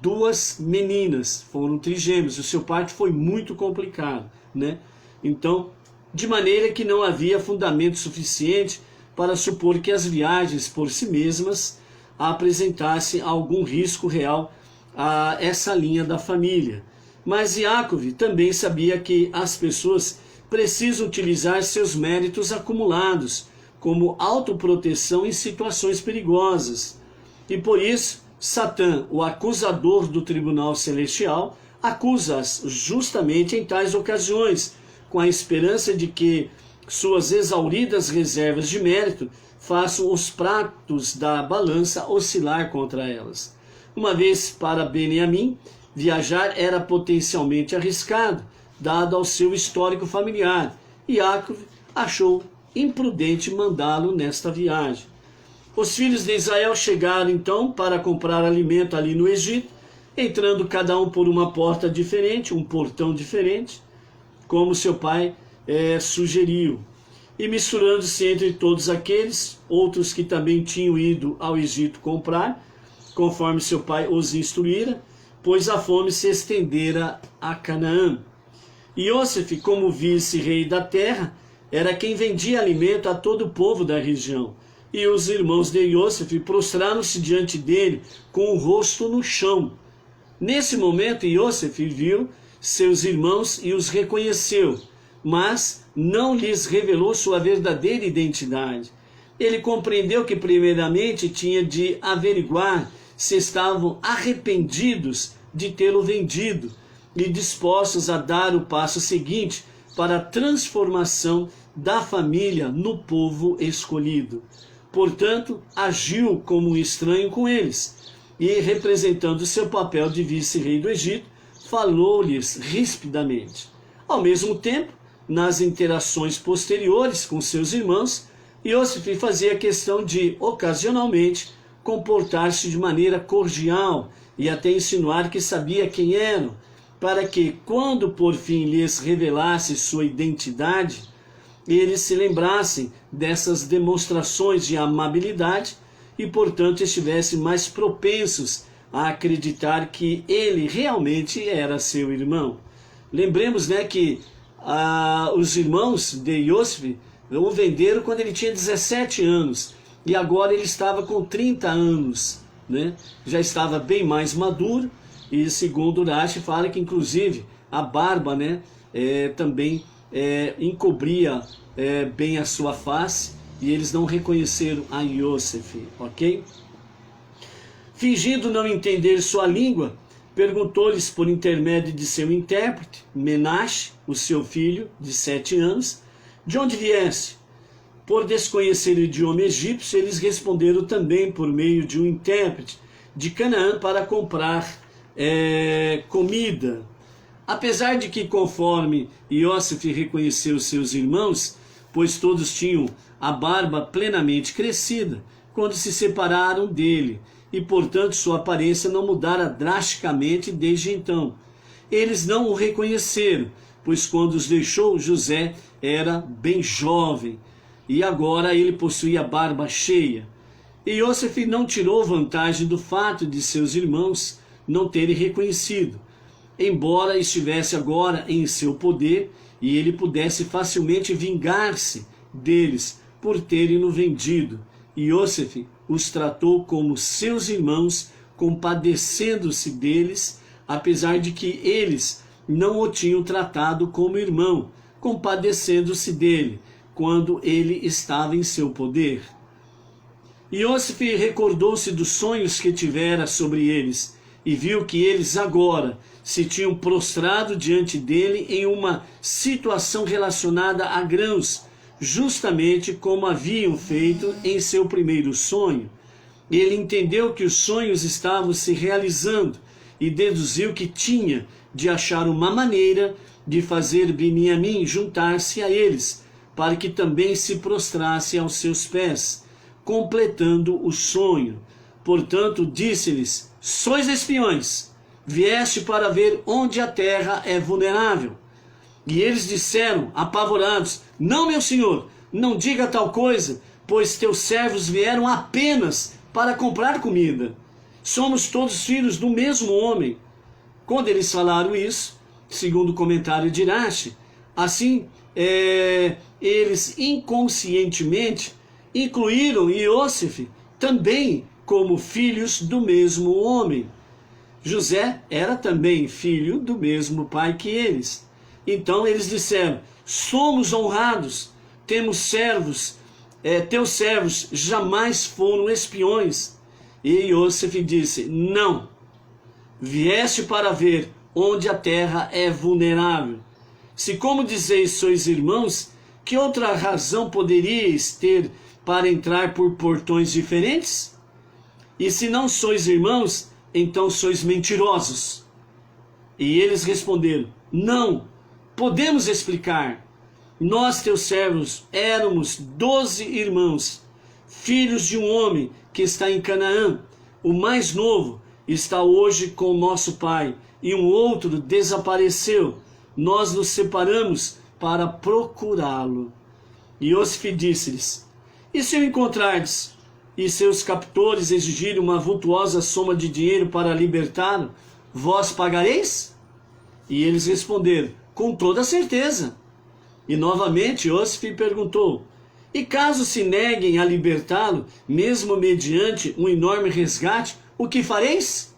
duas meninas, foram trigêmeos. O seu parto foi muito complicado, né? Então, de maneira que não havia fundamento suficiente para supor que as viagens por si mesmas apresentassem algum risco real a essa linha da família. Mas Yaakov também sabia que as pessoas precisam utilizar seus méritos acumulados como autoproteção em situações perigosas. E por isso, Satã, o acusador do tribunal celestial, acusa-as justamente em tais ocasiões, com a esperança de que suas exauridas reservas de mérito façam os pratos da balança oscilar contra elas. Uma vez para Benjamim, viajar era potencialmente arriscado, dado ao seu histórico familiar, e Yaakov achou imprudente mandá-lo nesta viagem. Os filhos de Israel chegaram então para comprar alimento ali no Egito, entrando cada um por uma porta diferente, um portão diferente, como seu pai sugeriu, e misturando-se entre todos aqueles, outros que também tinham ido ao Egito comprar, conforme seu pai os instruíra, pois a fome se estendera a Canaã. Iosef, como vice-rei da terra, era quem vendia alimento a todo o povo da região, e os irmãos de Iosef prostraram-se diante dele com o rosto no chão. Nesse momento, Iosef viu seus irmãos e os reconheceu, mas não lhes revelou sua verdadeira identidade. Ele compreendeu que primeiramente tinha de averiguar se estavam arrependidos de tê-lo vendido e dispostos a dar o passo seguinte para a transformação da família no povo escolhido. Portanto, agiu como um estranho com eles e, representando seu papel de vice-rei do Egito, falou-lhes rispidamente. Ao mesmo tempo, nas interações posteriores com seus irmãos, Iosef fazia questão de, ocasionalmente, comportar-se de maneira cordial e até insinuar que sabia quem eram, para que, quando por fim lhes revelasse sua identidade, eles se lembrassem dessas demonstrações de amabilidade e, portanto, estivessem mais propensos a acreditar que ele realmente era seu irmão. Lembremos, né, que os irmãos de Iosef o venderam quando ele tinha 17 anos e agora ele estava com 30 anos, né? Já estava bem mais maduro e, segundo Rashi, fala que inclusive a barba, né, também encobria bem a sua face, e eles não reconheceram a Iosef, ok? Fingindo não entender sua língua, perguntou-lhes por intermédio de seu intérprete, Menashe, o seu filho, de 7 anos, de onde viesse. Por desconhecer o idioma egípcio, eles responderam também por meio de um intérprete de Canaã para comprar comida. Apesar de que, conforme Iosef reconheceu seus irmãos, pois todos tinham a barba plenamente crescida, quando se separaram dele, e portanto sua aparência não mudara drasticamente desde então. Eles não o reconheceram, pois quando os deixou, José era bem jovem, e agora ele possuía barba cheia. E Iosef não tirou vantagem do fato de seus irmãos não terem reconhecido, embora estivesse agora em seu poder e ele pudesse facilmente vingar-se deles por terem-no vendido. Iosef os tratou como seus irmãos, compadecendo-se deles, apesar de que eles não o tinham tratado como irmão, compadecendo-se dele, quando ele estava em seu poder. Iosef recordou-se dos sonhos que tivera sobre eles, e viu que eles agora se tinham prostrado diante dele em uma situação relacionada a grãos, justamente como haviam feito em seu primeiro sonho. Ele entendeu que os sonhos estavam se realizando e deduziu que tinha de achar uma maneira de fazer Beniamim juntar-se a eles, para que também se prostrasse aos seus pés, completando o sonho. Portanto, disse-lhes: sois espiões, vieste para ver onde a terra é vulnerável. E eles disseram, apavorados: não, meu senhor, não diga tal coisa, pois teus servos vieram apenas para comprar comida. Somos todos filhos do mesmo homem. Quando eles falaram isso, segundo o comentário de Irache, assim, eles inconscientemente incluíram Iosef também como filhos do mesmo homem. José era também filho do mesmo pai que eles. Então eles disseram: somos honrados, temos servos, teus servos jamais foram espiões. E Iosef disse: não, vieste para ver onde a terra é vulnerável. Se, como dizeis, sois irmãos, que outra razão poderíeis ter para entrar por portões diferentes? E se não sois irmãos, então sois mentirosos. E eles responderam: não, podemos explicar. Nós, teus servos, éramos 12 irmãos, filhos de um homem que está em Canaã. O mais novo está hoje com nosso pai, e um outro desapareceu. Nós nos separamos para procurá-lo. E Iosef disse-lhes: e se o encontrardes, e seus captores exigirem uma vultuosa soma de dinheiro para libertá-lo, vós pagareis? E eles responderam: com toda certeza. E novamente Iosef perguntou: e caso se neguem a libertá-lo, mesmo mediante um enorme resgate, o que fareis?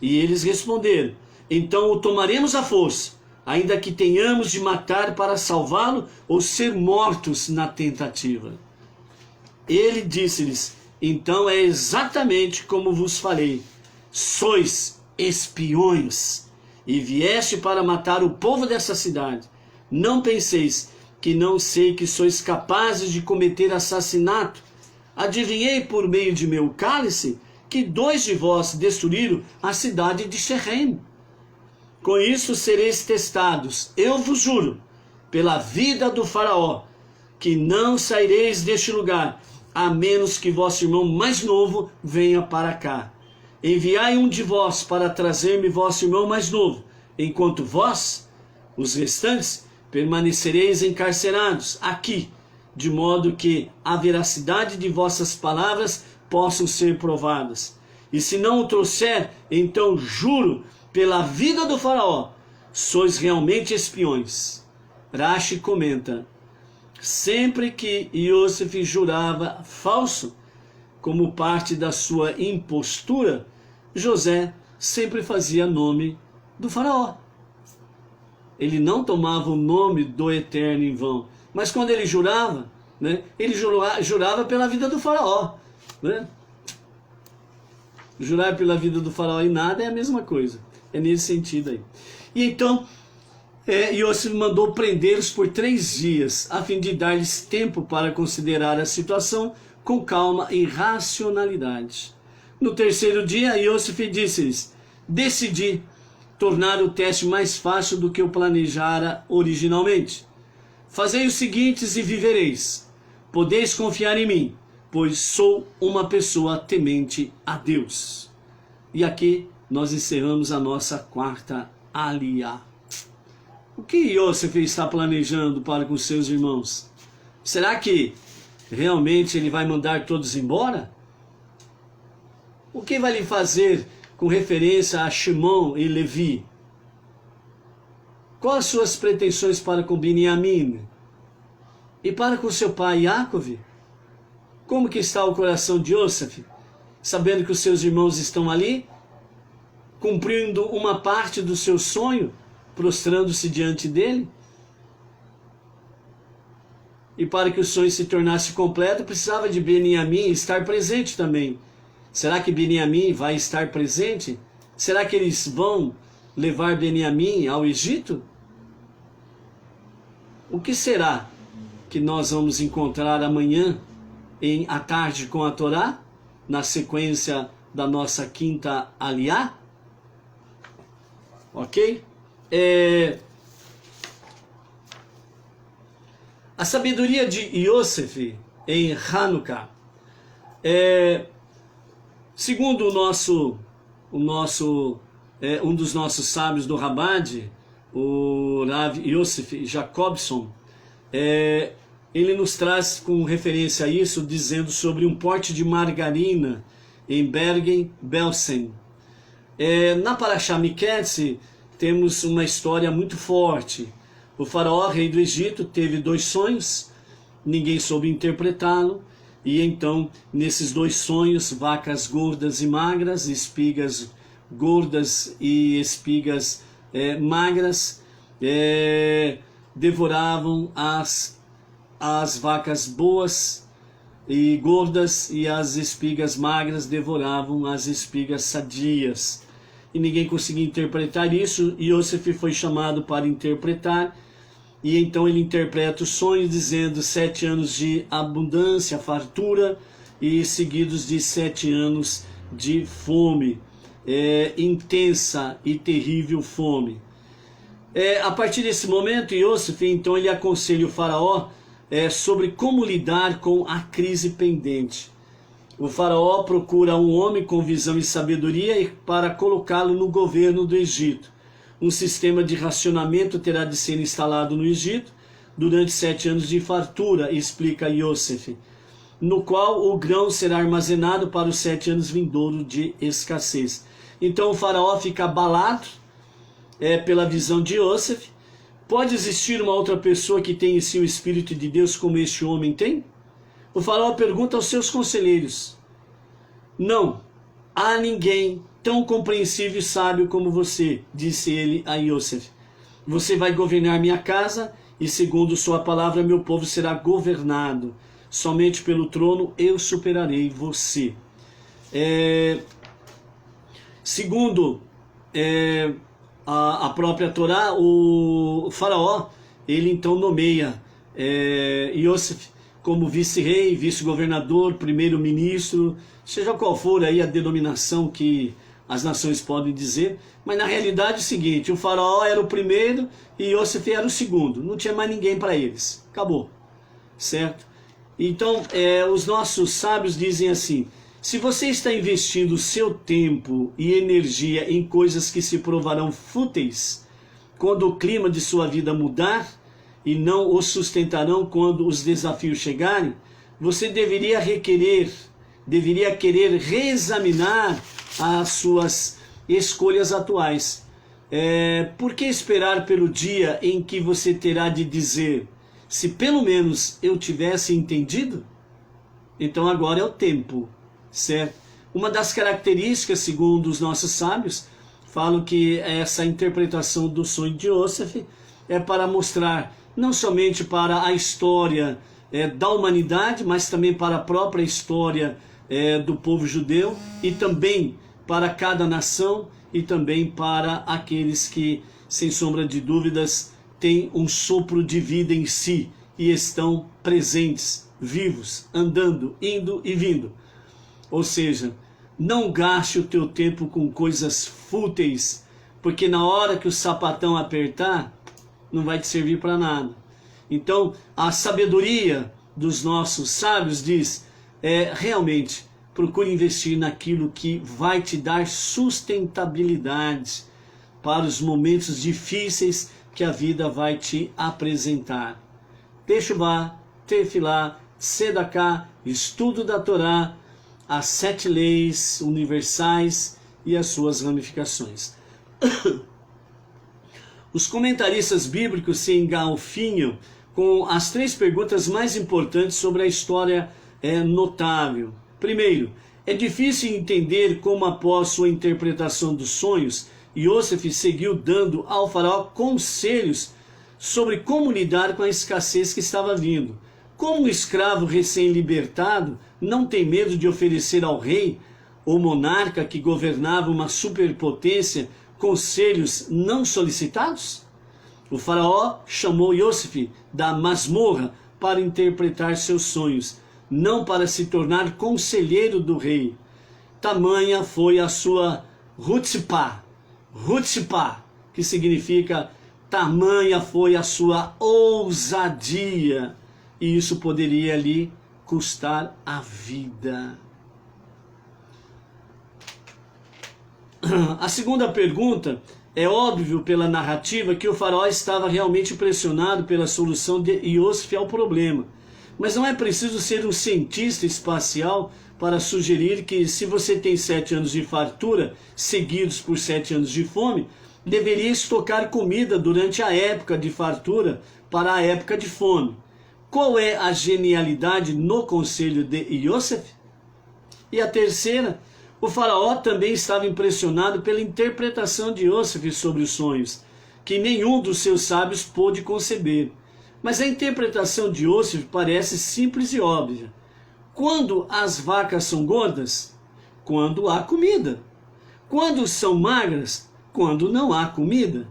E eles responderam: então o tomaremos à força, ainda que tenhamos de matar para salvá-lo ou ser mortos na tentativa. Ele disse-lhes: então é exatamente como vos falei, sois espiões, e vieste para matar o povo dessa cidade. Não penseis que não sei que sois capazes de cometer assassinato. Adivinhei por meio de meu cálice que 2 de vós destruíram a cidade de Shehem. Com isso sereis testados, eu vos juro, pela vida do faraó, que não saireis deste lugar, a menos que vosso irmão mais novo venha para cá. Enviai um de vós para trazer-me vosso irmão mais novo, enquanto vós, os restantes, permanecereis encarcerados aqui, de modo que a veracidade de vossas palavras possam ser provadas. E se não o trouxer, então juro pela vida do faraó, sois realmente espiões. Rashi comenta: sempre que Iosef jurava falso, como parte da sua impostura, José sempre fazia nome do faraó. Ele não tomava o nome do Eterno em vão. Mas quando ele jurava, né, ele jurava pela vida do faraó. Né? Jurar pela vida do faraó e nada é a mesma coisa. É nesse sentido aí. E então, Iosef mandou prendê-los por 3 dias, a fim de dar-lhes tempo para considerar a situação com calma e racionalidade. No 3º dia, Iosef disse-lhes: decidi tornar o teste mais fácil do que eu planejara originalmente. Fazei os seguintes e vivereis. Podeis confiar em mim, pois sou uma pessoa temente a Deus. E aqui nós encerramos a nossa 4ª Aliyá. O que Iosef está planejando para com seus irmãos? Será que realmente ele vai mandar todos embora? O que vai lhe fazer com referência a Shimon e Levi? Quais as suas pretensões para com Beniamim? E para com seu pai Yaakov? Como que está o coração de Iosef, sabendo que os seus irmãos estão ali, cumprindo uma parte do seu sonho, prostrando-se diante dele? E para que o sonho se tornasse completo, precisava de Beniamim estar presente também. Será que Beniamim vai estar presente? Será que eles vão levar Beniamim ao Egito? O que será que nós vamos encontrar amanhã, à tarde com a Torá, na sequência da nossa 5ª Aliyá? ok? A sabedoria de Yosef em Hanukkah, segundo um dos nossos sábios do Rabad, o Rav Yosef Jacobson, ele nos traz com referência a isso, dizendo sobre um pote de margarina em Bergen-Belsen. Na Parashá Miketz temos uma história muito forte. O faraó, rei do Egito, teve 2 sonhos, ninguém soube interpretá-lo, e então, nesses 2 sonhos, vacas gordas e magras, espigas gordas e espigas magras, devoravam as vacas boas e gordas, e as espigas magras devoravam as espigas sadias. E ninguém conseguia interpretar isso, e Yosef foi chamado para interpretar, e então ele interpreta o sonho dizendo 7 anos de abundância, fartura, e seguidos de 7 anos de fome, intensa e terrível fome. A partir desse momento, Yosef, então, ele aconselha o faraó sobre como lidar com a crise pendente. O faraó procura um homem com visão e sabedoria para colocá-lo no governo do Egito. Um sistema de racionamento terá de ser instalado no Egito durante 7 anos de fartura, explica Yosef, no qual o grão será armazenado para os 7 anos vindouros de escassez. Então o faraó fica abalado pela visão de Yosef. Pode existir uma outra pessoa que tenha em si o Espírito de Deus como este homem tem? O faraó pergunta aos seus conselheiros. Não há ninguém tão compreensível e sábio como você, disse ele a Yosef. Você vai governar minha casa e segundo sua palavra meu povo será governado. Somente pelo trono eu superarei você. Segundo a própria Torá, o faraó, ele então nomeia Yosef como vice-rei, vice-governador, primeiro-ministro, seja qual for aí a denominação que as nações podem dizer, mas na realidade é o seguinte, o faraó era o primeiro e Yosef era o segundo, não tinha mais ninguém para eles, acabou, certo? Então, os nossos sábios dizem assim, se você está investindo o seu tempo e energia em coisas que se provarão fúteis, quando o clima de sua vida mudar, e não o sustentarão quando os desafios chegarem, você deveria querer reexaminar as suas escolhas atuais. Por que esperar pelo dia em que você terá de dizer, se pelo menos eu tivesse entendido? Então agora é o tempo, certo? Uma das características, segundo os nossos sábios, falam que essa interpretação do sonho de Yosef é para mostrar não somente para a história da humanidade, mas também para a própria história do povo judeu, e também para cada nação, e também para aqueles que, sem sombra de dúvidas, têm um sopro de vida em si, e estão presentes, vivos, andando, indo e vindo. Ou seja, não gaste o teu tempo com coisas fúteis, porque na hora que o sapatão apertar, não vai te servir para nada. Então, a sabedoria dos nossos sábios diz, realmente, procure investir naquilo que vai te dar sustentabilidade para os momentos difíceis que a vida vai te apresentar. Teshuvá, Tefilá, Sedaká, estudo da Torá, as 7 leis universais e as suas ramificações. Os comentaristas bíblicos se engalfinham com as 3 perguntas mais importantes sobre a história notável. Primeiro, é difícil entender como após sua interpretação dos sonhos, Yosef seguiu dando ao faraó conselhos sobre como lidar com a escassez que estava vindo. Como um escravo recém-libertado não tem medo de oferecer ao rei ou monarca que governava uma superpotência conselhos não solicitados? O faraó chamou Yosef da masmorra para interpretar seus sonhos, não para se tornar conselheiro do rei. Tamanha foi a sua Hutzpah, que significa tamanha foi a sua ousadia, e isso poderia lhe custar a vida. A segunda pergunta: é óbvio pela narrativa que o faraó estava realmente impressionado pela solução de Iosif ao problema. Mas não é preciso ser um cientista espacial para sugerir que, se você tem 7 anos de fartura seguidos por 7 anos de fome, deveria estocar comida durante a época de fartura para a época de fome. Qual é a genialidade no conselho de Iosif? E a terceira: o faraó também estava impressionado pela interpretação de Iosif sobre os sonhos, que nenhum dos seus sábios pôde conceber. Mas a interpretação de Iosif parece simples e óbvia. Quando as vacas são gordas? Quando há comida. Quando são magras? Quando não há comida.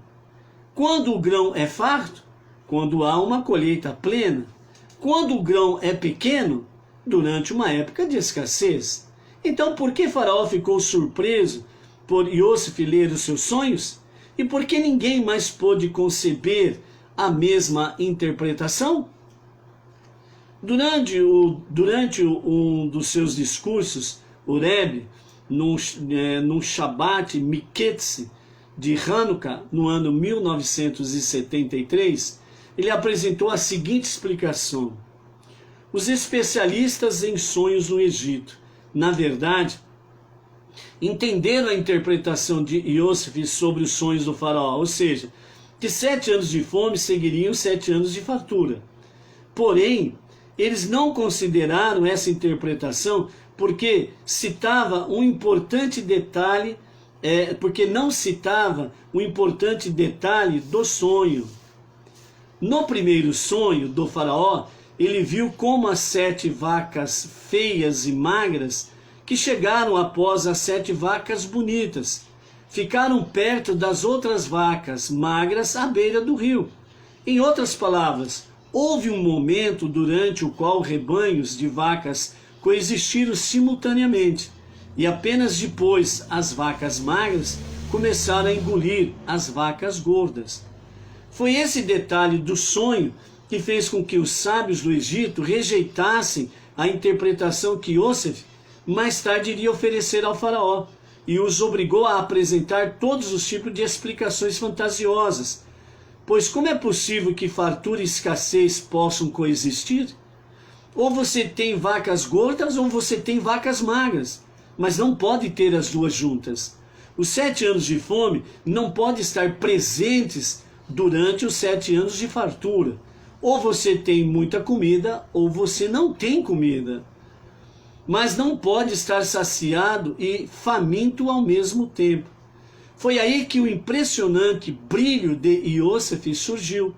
Quando o grão é farto? Quando há uma colheita plena. Quando o grão é pequeno? Durante uma época de escassez. Então, por que Faraó ficou surpreso por Iosif ler os seus sonhos? E por que ninguém mais pôde conceber a mesma interpretação? Durante um dos seus discursos, o Rebbe, num Shabbat Miketze de Hanukkah, no ano 1973, ele apresentou a seguinte explicação: os especialistas em sonhos no Egito, na verdade, entenderam a interpretação de Iosif sobre os sonhos do faraó, ou seja, que 7 anos de fome seguiriam 7 anos de fartura. Porém, eles não consideraram essa interpretação porque citava um importante detalhe, porque não citava o importante detalhe do sonho. No primeiro sonho do faraó, ele viu como as 7 vacas feias e magras, que chegaram após as 7 vacas bonitas, ficaram perto das outras vacas magras à beira do rio. Em outras palavras, houve um momento durante o qual rebanhos de vacas coexistiram simultaneamente, e apenas depois as vacas magras começaram a engolir as vacas gordas. Foi esse detalhe do sonho que fez com que os sábios do Egito rejeitassem a interpretação que Iosif mais tarde iria oferecer ao faraó, e os obrigou a apresentar todos os tipos de explicações fantasiosas. Pois como é possível que fartura e escassez possam coexistir? Ou você tem vacas gordas ou você tem vacas magras, mas não pode ter as duas juntas. Os 7 anos de fome não podem estar presentes durante os 7 anos de fartura. Ou você tem muita comida ou você não tem comida. Mas não pode estar saciado e faminto ao mesmo tempo. Foi aí que o impressionante brilho de Iosif surgiu,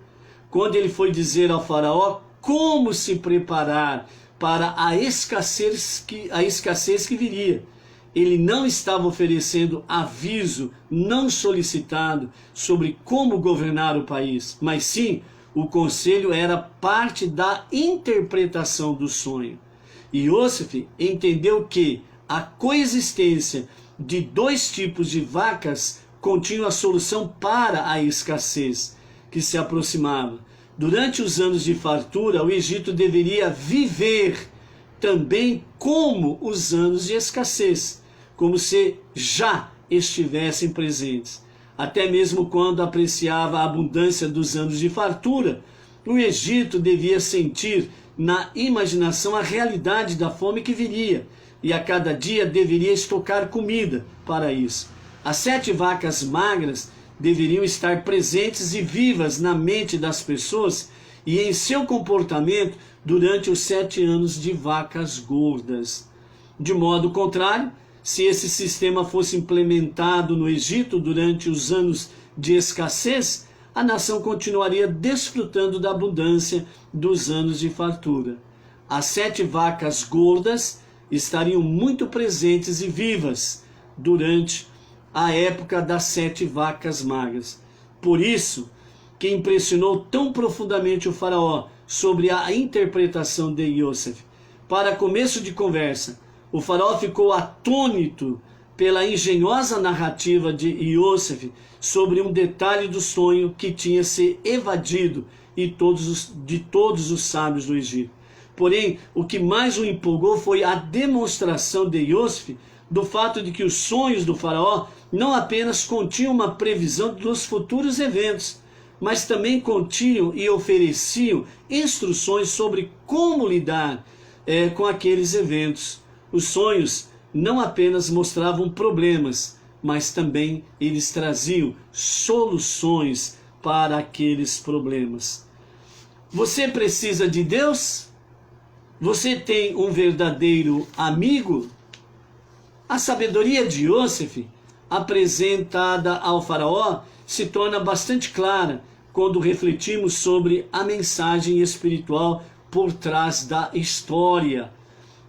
quando ele foi dizer ao faraó como se preparar para a escassez que viria. Ele não estava oferecendo aviso não solicitado sobre como governar o país, mas sim, o conselho era parte da interpretação do sonho. Iosif entendeu que a coexistência de 2 tipos de vacas continha a solução para a escassez que se aproximava. Durante os anos de fartura, o Egito deveria viver também como os anos de escassez, como se já estivessem presentes. Até mesmo quando apreciava a abundância dos anos de fartura, o Egito devia sentir na imaginação a realidade da fome que viria, e a cada dia deveria estocar comida para isso. As 7 vacas magras deveriam estar presentes e vivas na mente das pessoas e em seu comportamento durante os 7 anos de vacas gordas. De modo contrário, se esse sistema fosse implementado no Egito durante os anos de escassez, a nação continuaria desfrutando da abundância dos anos de fartura. As 7 vacas gordas estariam muito presentes e vivas durante a época das 7 vacas magras. Por isso que impressionou tão profundamente o faraó sobre a interpretação de Iosif. Para começo de conversa, o faraó ficou atônito pela engenhosa narrativa de Iosef sobre um detalhe do sonho que tinha se evadido de todos os sábios do Egito. Porém, o que mais o empolgou foi a demonstração de Iosef do fato de que os sonhos do faraó não apenas continham uma previsão dos futuros eventos, mas também continham e ofereciam instruções sobre como lidar com aqueles eventos. Os sonhos não apenas mostravam problemas, mas também eles traziam soluções para aqueles problemas. Você precisa de Deus? Você tem um verdadeiro amigo? A sabedoria de Iosef, apresentada ao faraó, se torna bastante clara quando refletimos sobre a mensagem espiritual por trás da história.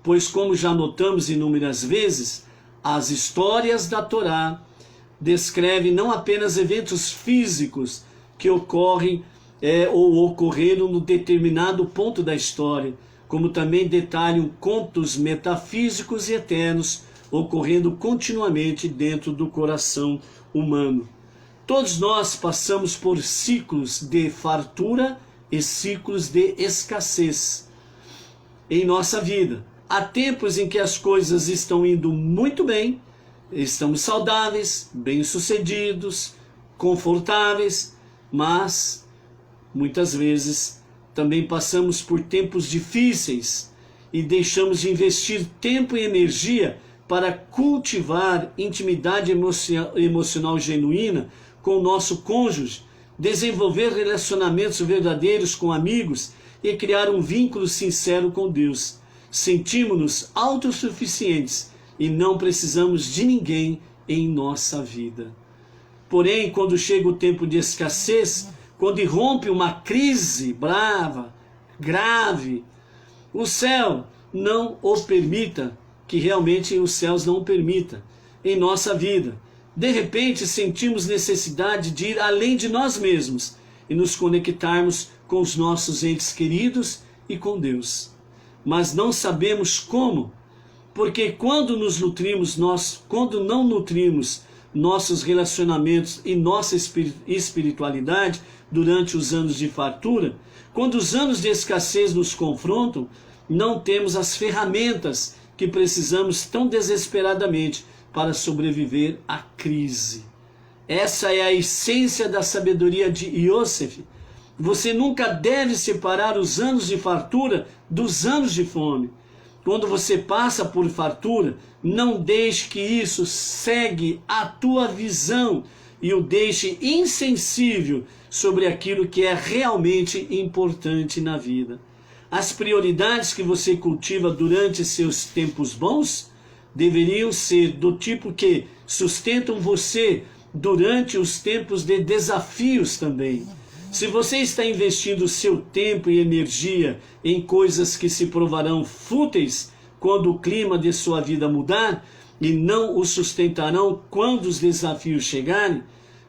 Pois, como já notamos inúmeras vezes, as histórias da Torá descrevem não apenas eventos físicos que ocorrem ou ocorreram no determinado ponto da história, como também detalham contos metafísicos e eternos ocorrendo continuamente dentro do coração humano. Todos nós passamos por ciclos de fartura e ciclos de escassez em nossa vida. Há tempos em que as coisas estão indo muito bem, estamos saudáveis, bem-sucedidos, confortáveis, mas muitas vezes também passamos por tempos difíceis e deixamos de investir tempo e energia para cultivar intimidade emocional genuína com o nosso cônjuge, desenvolver relacionamentos verdadeiros com amigos e criar um vínculo sincero com Deus. Sentimos-nos autossuficientes e não precisamos de ninguém em nossa vida. Porém, quando chega o tempo de escassez, quando irrompe uma crise brava, grave, o céu não o permita, que realmente os céus não o permita em nossa vida. De repente, sentimos necessidade de ir além de nós mesmos e nos conectarmos com os nossos entes queridos e com Deus. Mas não sabemos como, porque quando não nutrimos nossos relacionamentos e nossa espiritualidade durante os anos de fartura, quando os anos de escassez nos confrontam, não temos as ferramentas que precisamos tão desesperadamente para sobreviver à crise. Essa é a essência da sabedoria de Iosef. Você nunca deve separar os anos de fartura dos anos de fome. Quando você passa por fartura, não deixe que isso cegue a tua visão e o deixe insensível sobre aquilo que é realmente importante na vida. As prioridades que você cultiva durante seus tempos bons deveriam ser do tipo que sustentam você durante os tempos de desafios também. Se você está investindo seu tempo e energia em coisas que se provarão fúteis quando o clima de sua vida mudar e não o sustentarão quando os desafios chegarem,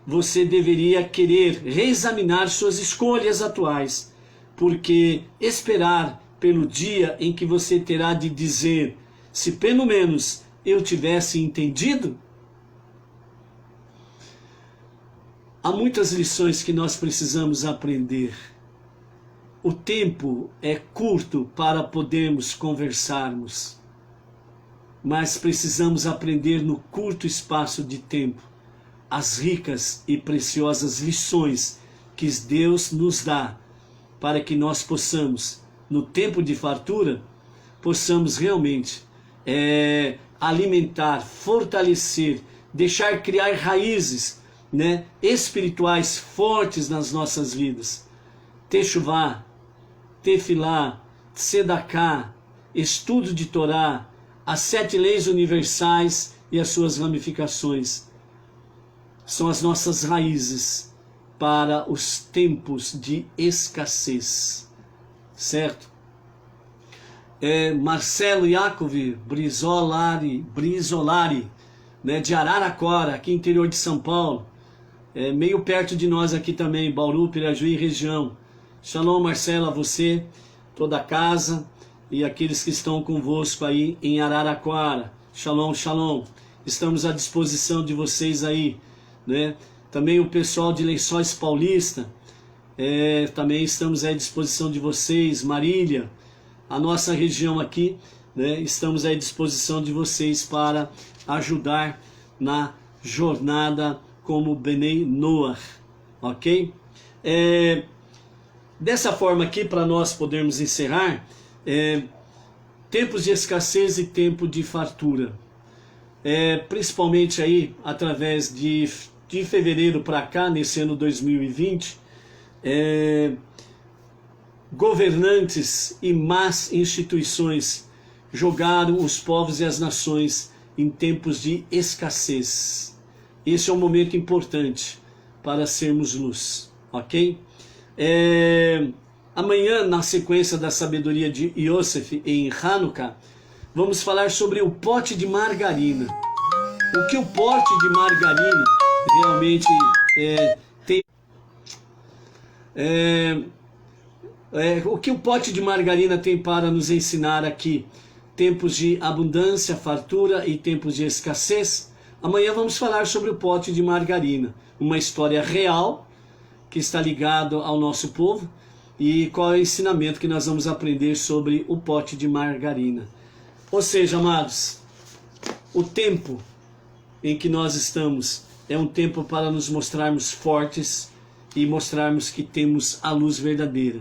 você deveria querer reexaminar suas escolhas atuais, porque esperar pelo dia em que você terá de dizer, se pelo menos eu tivesse entendido. Há muitas lições que nós precisamos aprender. O tempo é curto para podermos conversarmos, mas precisamos aprender no curto espaço de tempo as ricas e preciosas lições que Deus nos dá para que nós possamos, no tempo de fartura, possamos realmente alimentar, fortalecer, deixar criar raízes espirituais fortes nas nossas vidas. Techuvá, Tefilá, Tzedaká, estudo de Torá, as 7 leis universais e as suas ramificações são as nossas raízes para os tempos de escassez, certo? Marcelo Yakov Brizolari, de Araraquara, aqui interior de São Paulo, meio perto de nós aqui também, Bauru, Pirajuí região. Shalom, Marcelo, a você, toda a casa e aqueles que estão convosco aí em Araraquara. Shalom, shalom. estamos à disposição de vocês aí, né? Também o pessoal de Lençóis Paulista, também estamos à disposição de vocês, Marília, a nossa região aqui, né? Estamos à disposição de vocês para ajudar na jornada como Benei Noach, ok? Dessa forma aqui, para nós podermos encerrar, tempos de escassez e tempo de fartura. Principalmente aí, através de fevereiro para cá, nesse ano 2020, governantes e más instituições jogaram os povos e as nações em tempos de escassez. Esse é um momento importante para sermos luz, ok? Amanhã, na sequência da sabedoria de Yosef em Hanukkah, vamos falar sobre o pote de margarina. O que o pote de margarina realmente tem... o que o pote de margarina tem para nos ensinar aqui? Tempos de abundância, fartura e tempos de escassez. Amanhã vamos falar sobre o pote de margarina, uma história real que está ligado ao nosso povo, e qual é o ensinamento que nós vamos aprender sobre o pote de margarina. Ou seja, amados, o tempo em que nós estamos é um tempo para nos mostrarmos fortes e mostrarmos que temos a luz verdadeira.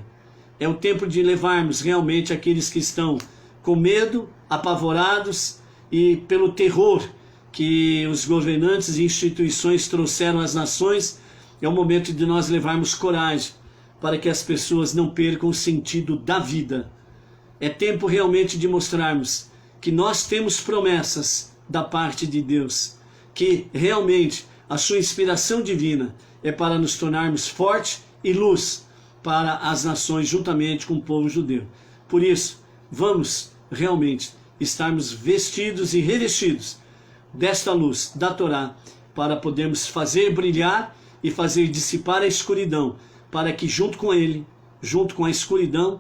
É um tempo de levarmos realmente aqueles que estão com medo, apavorados e pelo terror que os governantes e instituições trouxeram às nações. É o momento de nós levarmos coragem para que as pessoas não percam o sentido da vida. É tempo realmente de mostrarmos que nós temos promessas da parte de Deus, que realmente a sua inspiração divina é para nos tornarmos forte e luz para as nações juntamente com o povo judeu. Por isso, vamos realmente estarmos vestidos e revestidos desta luz da Torá, para podermos fazer brilhar e fazer dissipar a escuridão, para que junto com ele, junto com a escuridão,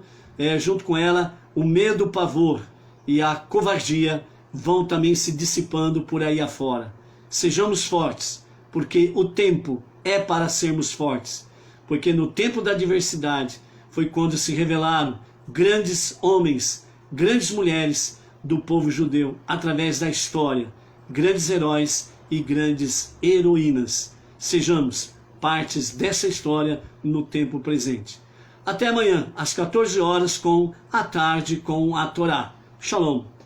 junto com ela, o medo, o pavor e a covardia vão também se dissipando por aí afora. Sejamos fortes, porque o tempo é para sermos fortes, porque no tempo da adversidade foi quando se revelaram grandes homens, grandes mulheres do povo judeu, através da história, grandes heróis e grandes heroínas. Sejamos partes dessa história no tempo presente. Até amanhã, às 14 horas, com a tarde com a Torá. Shalom.